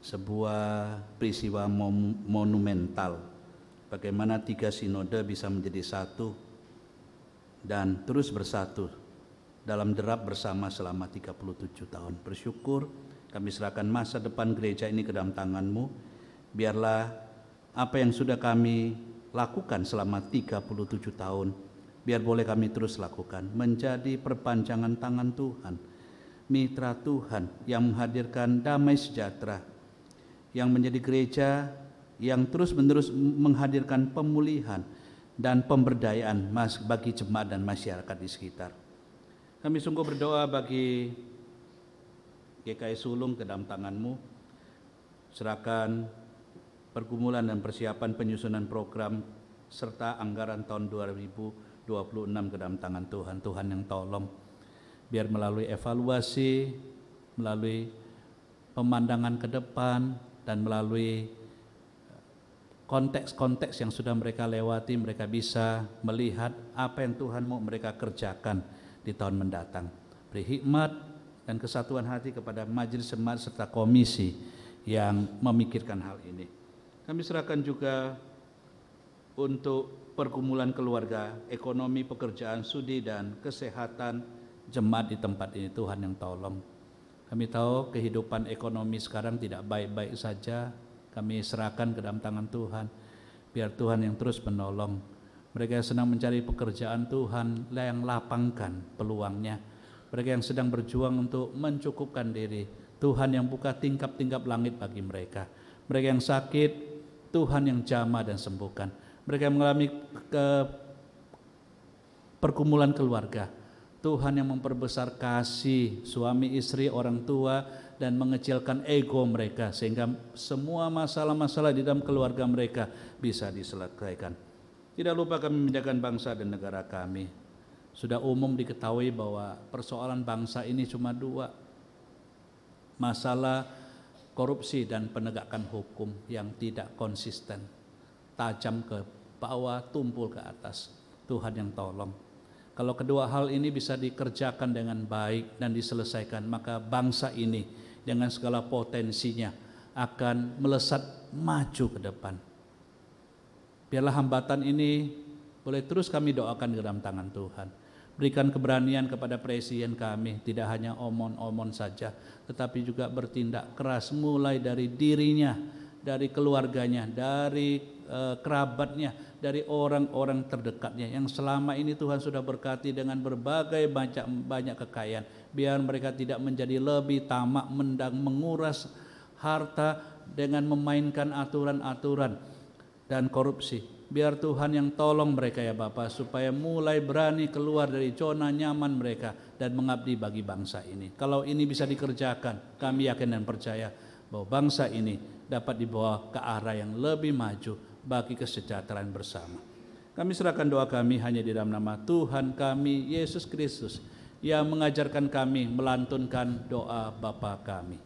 Sebuah peristiwa monumental. Bagaimana 3 sinode bisa menjadi satu dan terus bersatu dalam derap bersama selama 37 tahun. Bersyukur kami serahkan masa depan gereja ini ke dalam tangan-Mu. Biarlah apa yang sudah kami lakukan selama 37 tahun, biar boleh kami terus lakukan, menjadi perpanjangan tangan Tuhan, mitra Tuhan yang menghadirkan damai sejahtera, yang menjadi gereja yang terus-menerus menghadirkan pemulihan dan pemberdayaan bagi jemaat dan masyarakat di sekitar. Kami sungguh berdoa bagi GKI Sulung ke dalam tangan-Mu. Serahkan pergumulan dan persiapan penyusunan program serta anggaran tahun 2026 ke dalam tangan Tuhan. Tuhan yang tolong, biar melalui evaluasi, melalui pemandangan ke depan, dan melalui konteks-konteks yang sudah mereka lewati, mereka bisa melihat apa yang Tuhan mau mereka kerjakan di tahun mendatang. Beri hikmat dan kesatuan hati kepada majelis jemaat serta komisi yang memikirkan hal ini. Kami serahkan juga untuk pergumulan keluarga, ekonomi, pekerjaan, studi, dan kesehatan jemaat di tempat ini. Tuhan yang tolong. Kami tahu kehidupan ekonomi sekarang tidak baik-baik saja. Kami serahkan ke dalam tangan Tuhan. Biar Tuhan yang terus menolong. Mereka yang sedang mencari pekerjaan, Tuhan yang lapangkan peluangnya. Mereka yang sedang berjuang untuk mencukupkan diri, Tuhan yang buka tingkap-tingkap langit bagi mereka. Mereka yang sakit, Tuhan yang jamah dan sembuhkan. Mereka yang mengalami pergumulan keluarga, Tuhan yang memperbesar kasih suami istri, orang tua, dan mengecilkan ego mereka sehingga semua masalah-masalah di dalam keluarga mereka bisa diselesaikan. Tidak lupa kami menjaga bangsa dan negara kami. Sudah umum diketahui bahwa persoalan bangsa ini cuma 2. Masalah korupsi dan penegakan hukum yang tidak konsisten, tajam ke bawah, tumpul ke atas. Tuhan yang tolong. Kalau kedua hal ini bisa dikerjakan dengan baik dan diselesaikan, maka bangsa ini dengan segala potensinya akan melesat maju ke depan. Biarlah hambatan ini boleh terus kami doakan di dalam tangan Tuhan. Berikan keberanian kepada presiden kami, tidak hanya omon-omon saja, tetapi juga bertindak keras mulai dari dirinya, dari keluarganya, dari kerabatnya, dari orang-orang terdekatnya yang selama ini Tuhan sudah berkati dengan berbagai banyak kekayaan. Biar mereka tidak menjadi lebih tamak, menguras harta dengan memainkan aturan-aturan dan korupsi. Biar Tuhan yang tolong mereka ya Bapa, supaya mulai berani keluar dari zona nyaman mereka dan mengabdi bagi bangsa ini. Kalau ini bisa dikerjakan, kami yakin dan percaya bahwa bangsa ini dapat dibawa ke arah yang lebih maju bagi kesejahteraan bersama. Kami serahkan doa kami hanya di dalam nama Tuhan kami Yesus Kristus yang mengajarkan kami melantunkan doa Bapa kami.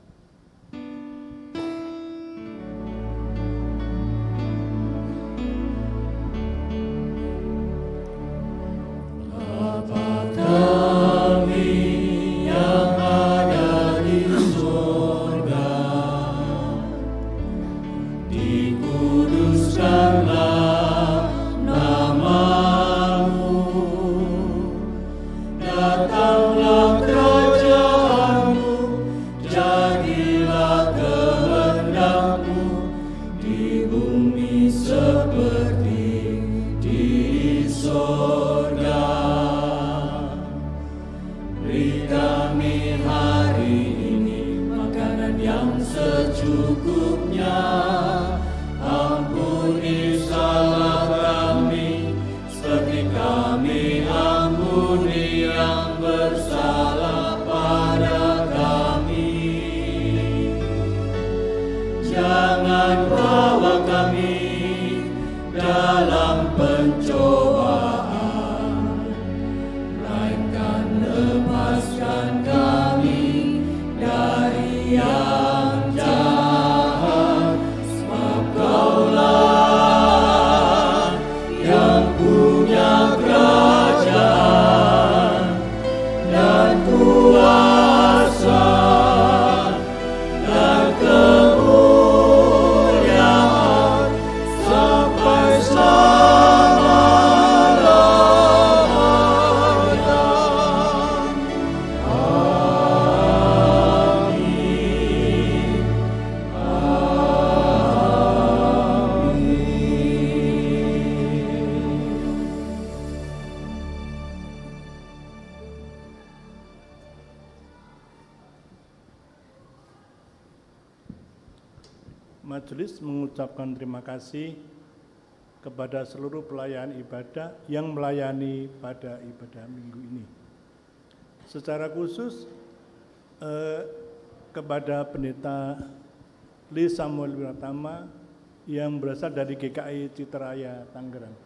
Kami ampuni yang bersalah. yang jahat, sebab Kaulah yang punya kerajaan dan kuasa dan kemuliaan sampai selama-lamanya. Amin. Majelis mengucapkan terima kasih kepada seluruh pelayan ibadah yang melayani pada ibadah minggu ini. Secara khusus kepada Pendeta Lee Samuel Wiratama yang berasal dari GKI Citraya Tangerang,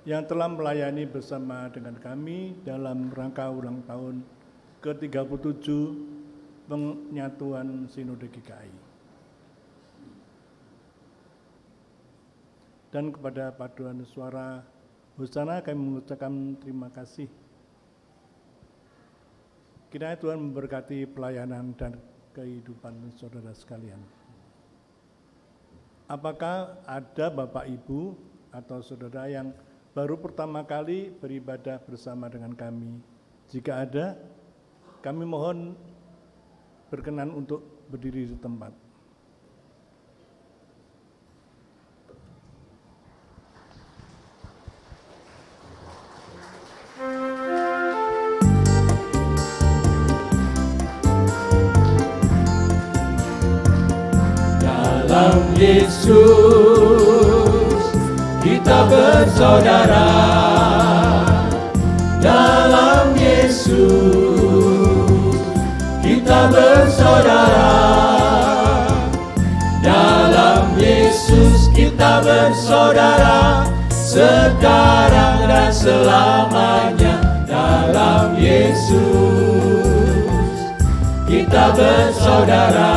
yang telah melayani bersama dengan kami dalam rangka ulang tahun ke-37 Penyatuan Sinode GKI. Dan kepada Paduan Suara Husana kami mengucapkan terima kasih. Kiranya Tuhan memberkati pelayanan dan kehidupan saudara sekalian. Apakah ada Bapak Ibu atau saudara yang baru pertama kali beribadah bersama dengan kami? Jika ada, kami mohon berkenan untuk berdiri di tempat. Dalam Yesus kita bersaudara. Dalam Yesus kita bersaudara. Dalam Yesus kita bersaudara, sekarang dan selamanya. Dalam Yesus kita bersaudara.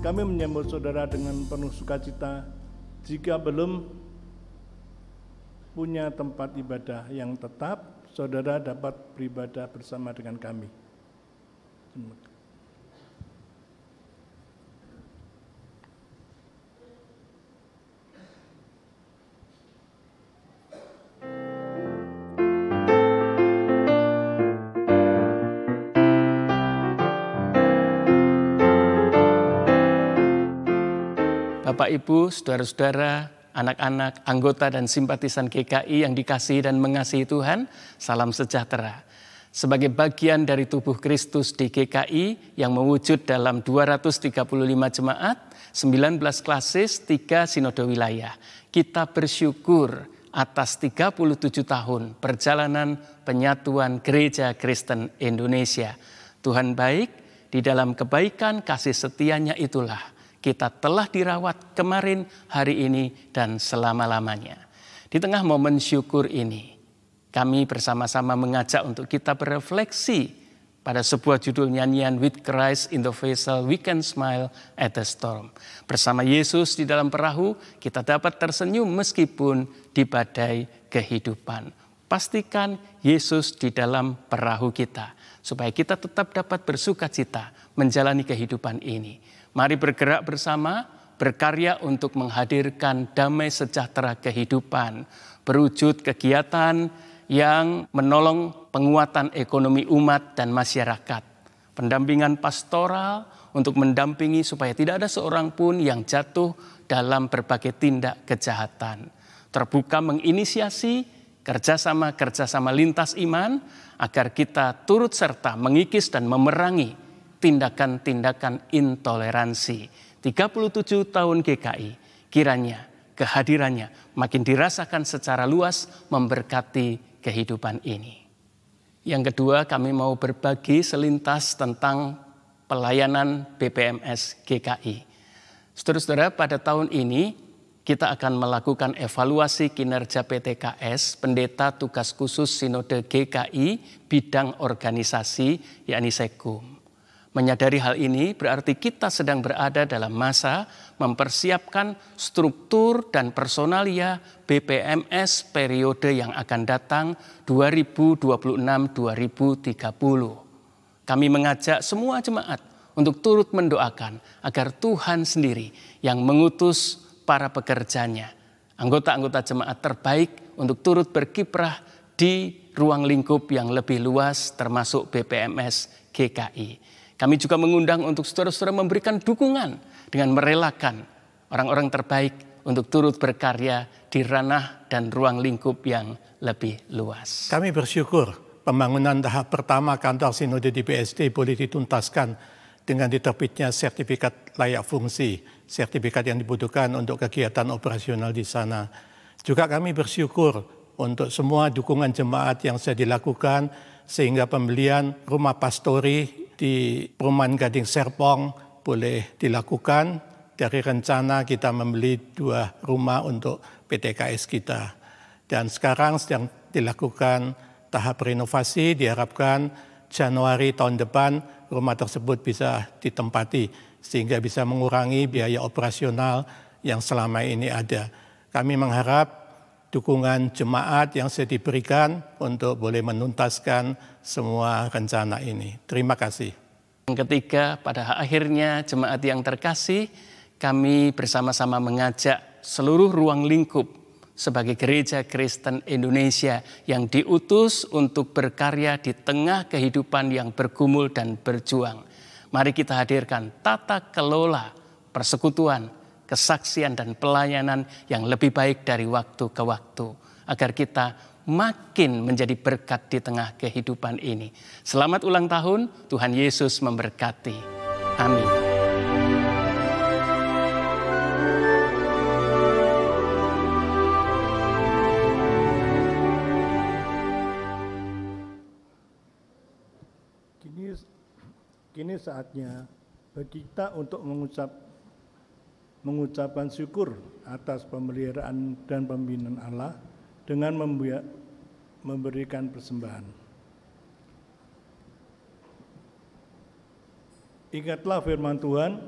Kami menyambut saudara dengan penuh sukacita. Jika belum punya tempat ibadah yang tetap, saudara dapat beribadah bersama dengan kami. Bapak, Ibu, saudara-saudara, anak-anak, anggota dan simpatisan GKI yang dikasihi dan mengasihi Tuhan, salam sejahtera. Sebagai bagian dari tubuh Kristus di GKI yang mewujud dalam 235 jemaat, 19 klasis, 3 sinode wilayah, kita bersyukur atas 37 tahun perjalanan penyatuan Gereja Kristen Indonesia. Tuhan baik, di dalam kebaikan kasih setianya itulah kita telah dirawat kemarin, hari ini, dan selama-lamanya. Di tengah momen syukur ini, kami bersama-sama mengajak untuk kita berefleksi pada sebuah judul nyanyian With Christ in the Vessel, We Can Smile at the Storm. Bersama Yesus di dalam perahu, kita dapat tersenyum meskipun di badai kehidupan. Pastikan Yesus di dalam perahu kita, supaya kita tetap dapat bersukacita menjalani kehidupan ini. Mari bergerak bersama, berkarya untuk menghadirkan damai sejahtera kehidupan, berwujud kegiatan yang menolong penguatan ekonomi umat dan masyarakat, pendampingan pastoral untuk mendampingi supaya tidak ada seorang pun yang jatuh dalam berbagai tindak kejahatan, terbuka menginisiasi kerjasama lintas iman agar kita turut serta mengikis dan memerangi tindakan-tindakan intoleransi. 37 tahun GKI, kiranya kehadirannya makin dirasakan secara luas memberkati kehidupan ini. Yang kedua, kami mau berbagi selintas tentang pelayanan BPMS GKI. Saudara-saudara, pada tahun ini kita akan melakukan evaluasi kinerja PTKS, Pendeta Tugas Khusus Sinode GKI, bidang organisasi, yakni Sekum. Menyadari hal ini berarti kita sedang berada dalam masa mempersiapkan struktur dan personalia BPMS periode yang akan datang 2026-2030. Kami mengajak semua jemaat untuk turut mendoakan agar Tuhan sendiri yang mengutus para pekerjanya, anggota-anggota jemaat terbaik untuk turut berkiprah di ruang lingkup yang lebih luas termasuk BPMS GKI. Kami juga mengundang untuk saudara-saudara memberikan dukungan dengan merelakan orang-orang terbaik untuk turut berkarya di ranah dan ruang lingkup yang lebih luas. Kami bersyukur pembangunan tahap pertama kantor Sinode di BSD boleh dituntaskan dengan diterbitnya sertifikat layak fungsi, sertifikat yang dibutuhkan untuk kegiatan operasional di sana. Juga kami bersyukur untuk semua dukungan jemaat yang sudah dilakukan sehingga pembelian rumah pastori di Perumahan Gading Serpong boleh dilakukan. Dari rencana kita membeli 2 rumah untuk PTKS kita. Dan sekarang sedang dilakukan tahap renovasi, diharapkan Januari tahun depan rumah tersebut bisa ditempati sehingga bisa mengurangi biaya operasional yang selama ini ada. Kami mengharap dukungan jemaat yang sudah diberikan untuk boleh menuntaskan semua rencana ini. Terima kasih. Yang ketiga, pada akhirnya jemaat yang terkasih, kami bersama-sama mengajak seluruh ruang lingkup sebagai Gereja Kristen Indonesia yang diutus untuk berkarya di tengah kehidupan yang bergumul dan berjuang. Mari kita hadirkan tata kelola persekutuan, kesaksian dan pelayanan yang lebih baik dari waktu ke waktu, agar kita makin menjadi berkat di tengah kehidupan ini. Selamat ulang tahun, Tuhan Yesus memberkati. Amin. Kini saatnya bagi kita untuk mengucapkan syukur atas pemeliharaan dan pembinaan Allah dengan memberikan persembahan. Ingatlah firman Tuhan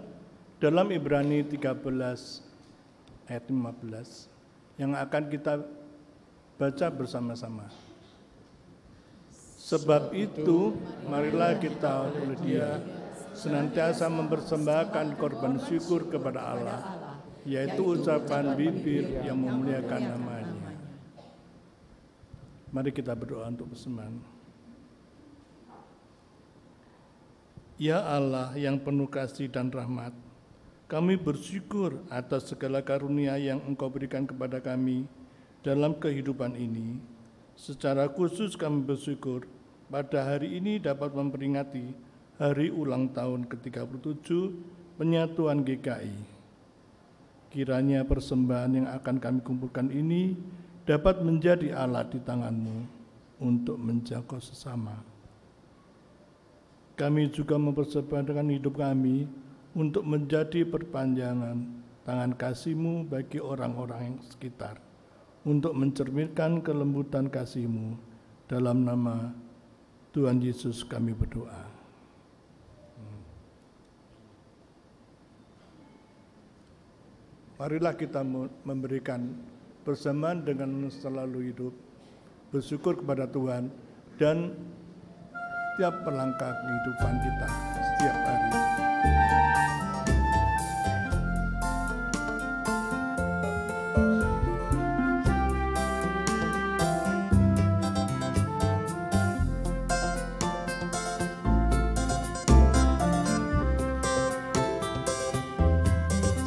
dalam Ibrani 13 ayat 15 yang akan kita baca bersama-sama. Sebab itu, marilah kita oleh Dia senantiasa mempersembahkan korban syukur kepada Allah, yaitu ucapan bibir yang memuliakan nama-Nya. Mari kita berdoa untuk persembahan. Ya Allah yang penuh kasih dan rahmat, kami bersyukur atas segala karunia yang Engkau berikan kepada kami dalam kehidupan ini. Secara khusus kami bersyukur pada hari ini dapat memperingati hari ulang tahun ke-37 penyatuan GKI. Kiranya persembahan yang akan kami kumpulkan ini dapat menjadi alat di tangan-Mu untuk menjangkau sesama. Kami juga mempersembahkan hidup kami untuk menjadi perpanjangan tangan kasih-Mu bagi orang-orang yang sekitar, untuk mencerminkan kelembutan kasih-Mu. Dalam nama Tuhan Yesus kami berdoa. Marilah kita memberikan persembahan dengan selalu hidup, bersyukur kepada Tuhan dan setiap pelangkah kehidupan kita setiap hari.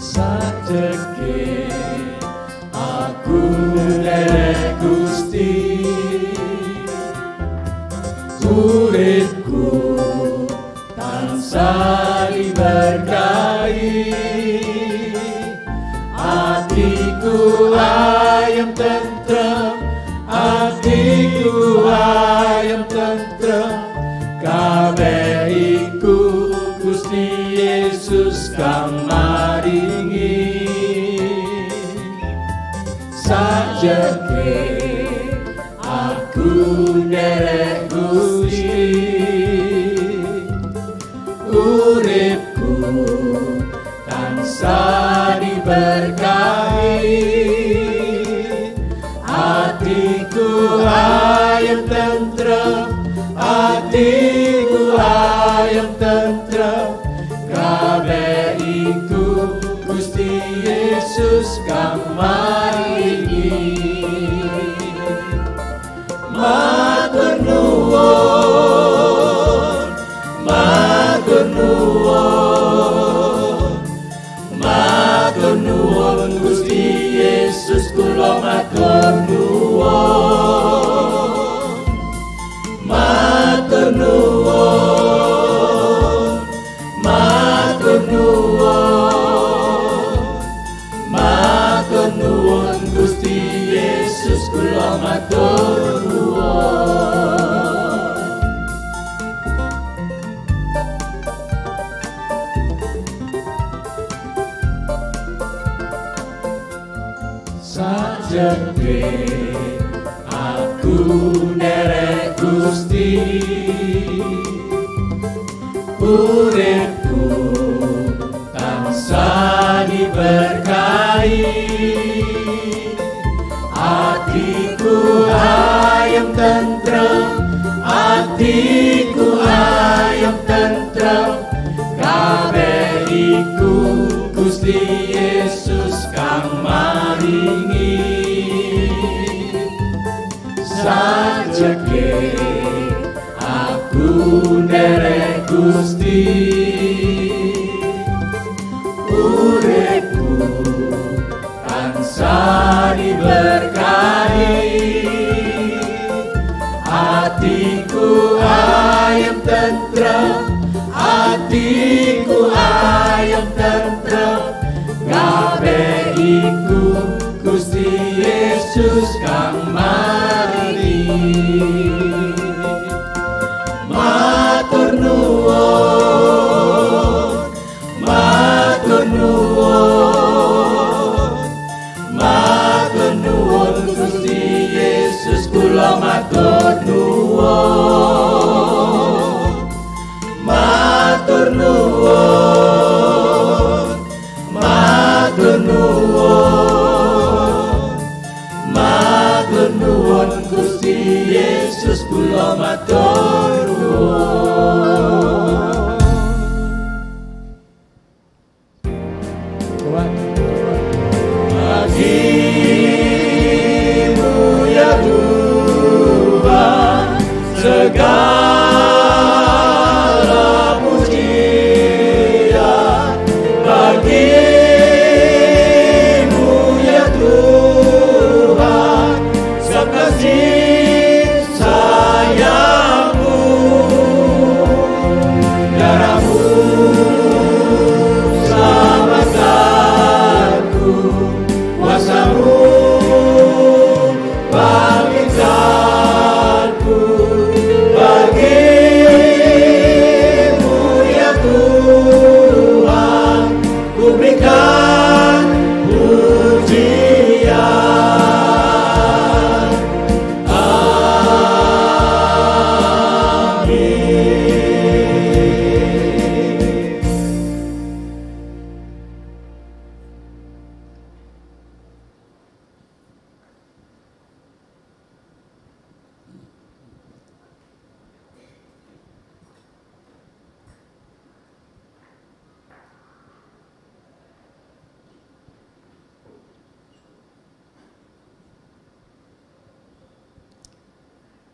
Sadeke aku derek Gusti, uripku tansah diberkahi, hatiku ayem tentrem, hatiku ayem tentrem, kabeh iku Gusti Yesus kang maringi. ayam tentrem, hatiku ayam tentrem, kabeh iku Gusti Yesus kang maringi. Matur nuwun, matur nuwun, matur nuwun Gusti Yesus, kula matur nuwun, matur nuwun, matur nuwun, matur nuwun Gusti Yesus, kula matur nuwun. Sajake aku nderek Gusti, uripku tansah diberkahi, hatiku ayam tentrem, hatiku ayam tentrem, kabeh iku Gusti Yesus kang maringi. Sajake aku nderek Gusti, uripku tansah diberkahi, hatiku ayam tentrem, hatiku ayam tentrem, kabeh iku Gusti Yesus kang maringi. Matur nuwun, matur nuwun, matur nuwun Gusti Yesus, kula matur nuwun, matur nuwun, matur nuwun, matur nuwun Gusti Yesus, kula matur nuwun. Bagimu ya Tuhan segala pujian, bagimu ya Tuhan sekasih sayangmu, darahmu selamatkanku, kuasamu bangkitkanku, bagimu ya Tuhan ku berikan pujian. Amin.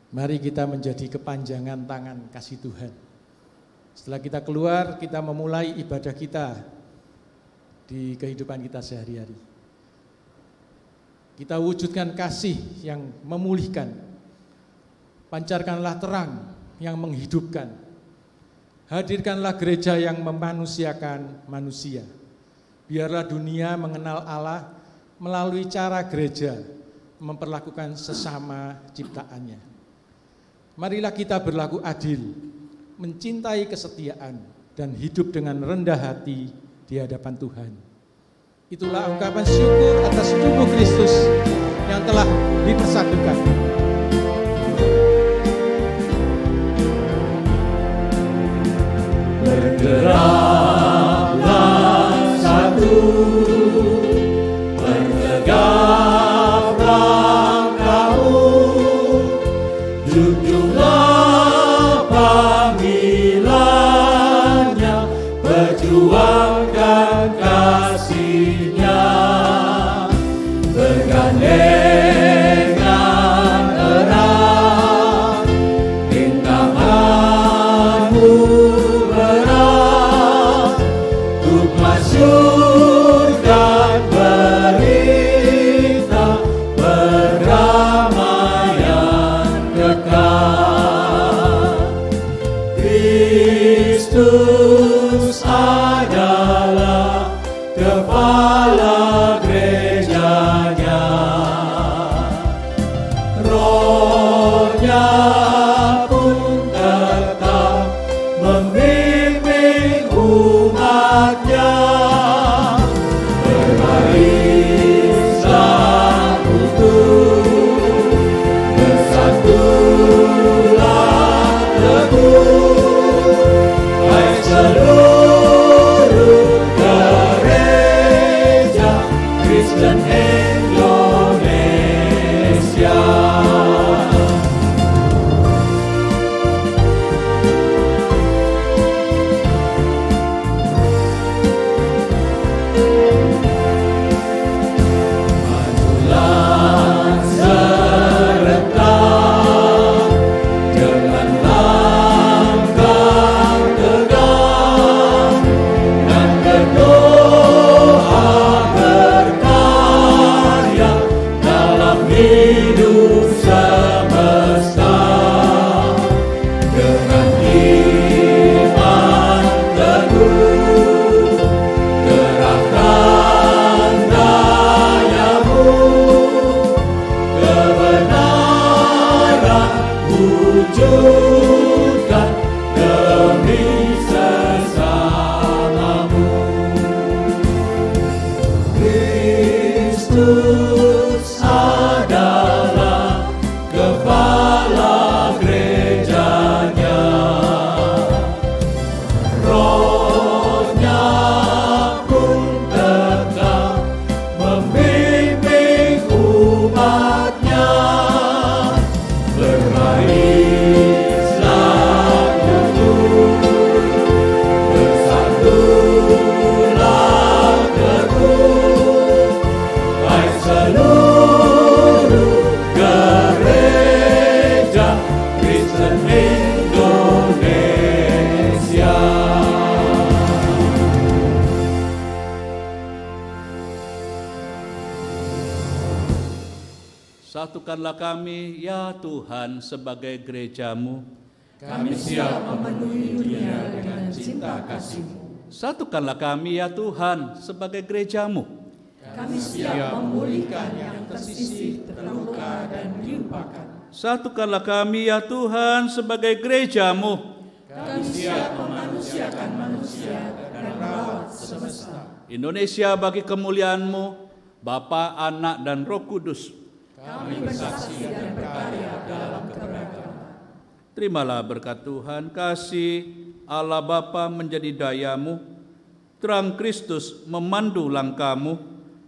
Mari kita menjadi kepanjangan tangan kasih Tuhan. Setelah kita keluar, kita memulai ibadah kita di kehidupan kita sehari-hari. Kita wujudkan kasih yang memulihkan. Pancarkanlah terang yang menghidupkan. Hadirkanlah gereja yang memanusiakan manusia. Biarlah dunia mengenal Allah melalui cara gereja memperlakukan sesama ciptaannya. Marilah kita berlaku adil, mencintai kesetiaan, dan hidup dengan rendah hati di hadapan Tuhan. Itulah ungkapan syukur atas tubuh Kristus yang telah dipersatukan. Bergeraklah satu, bertegak langkahmu, junjunglah panggilannya, perjuangkan kasihnya, bergandengan erat, rintanganmu berat, untuk masyurkan berita perdamaian kekal. Kristus adalah kepala gerejanya, Roh-Nya pun tetap membimbing umat-Nya. Berbarislah utuh, bersatulah teguh, hai seluruh gereja Kristen Indonesia. Majulah serentak dengan langkah tegar dan berdoa berkarya dalam hidup semesta. Dengan iman teguh, gerahkan dayamu, kebenaran wujudkan demi sesamamu. Kristus adalah kepala gerejanya, Roh-Nya pun tetap membimbing umat-Nya. Berbarislah teguh, bersatulah teguh, hai seluruh gereja Kristen Indonesia. Satukanlah kami, ya Tuhan, sebagai gereja-Mu. Kami siap memenuhi dunia dengan cinta kasih-Mu. Satukanlah kami, ya Tuhan, sebagai gereja-Mu. Kami siap memulihkan yang tersisih, terluka, dan dilupakan. Satukanlah kami, ya Tuhan, sebagai gereja-Mu. Kami siap memanusiakan manusia dan merawat semesta. Indonesia bagi kemuliaan-Mu, Bapa, Anak, dan Roh Kudus. Kami bersaksi dan berkarya dalam keberagaman. Terimalah berkat Tuhan, kasih Allah Bapa menjadi daya-Mu, terang Kristus memandu langkah-Mu,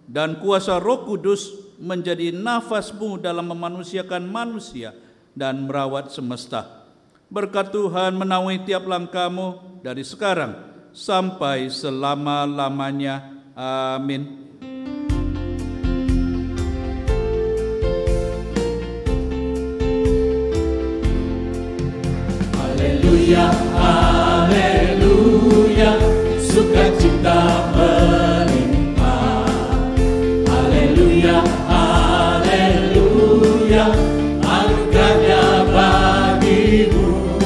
dan kuasa Roh Kudus menjadi nafas-Mu dalam memanusiakan manusia dan merawat semesta. Berkat Tuhan menaungi tiap langkah-Mu dari sekarang sampai selama-lamanya. Amin. Haleluya, haleluya, sukacita melimpah. Haleluya, haleluya, anugerahnya bagimu.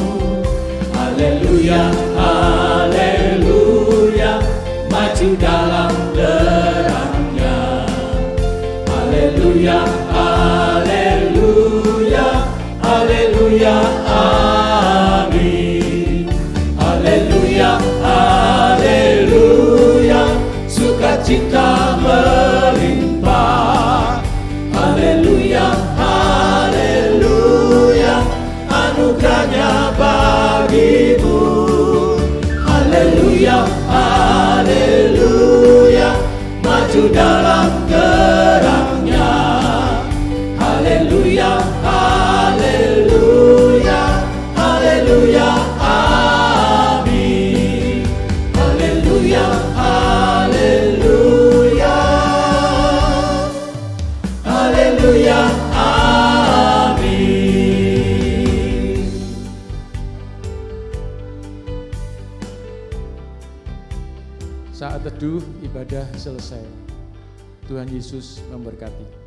Haleluya, haleluya, maju dalam terangnya. Haleluya, haleluya, haleluya, amin. Haleluya, haleluya, sukacita melimpah. Haleluya, haleluya, anugerahnya bagimu. Haleluya, haleluya, maju dalam terangnya. Haleluya, haleluya, Saat teduh ibadah selesai. Tuhan Yesus memberkati.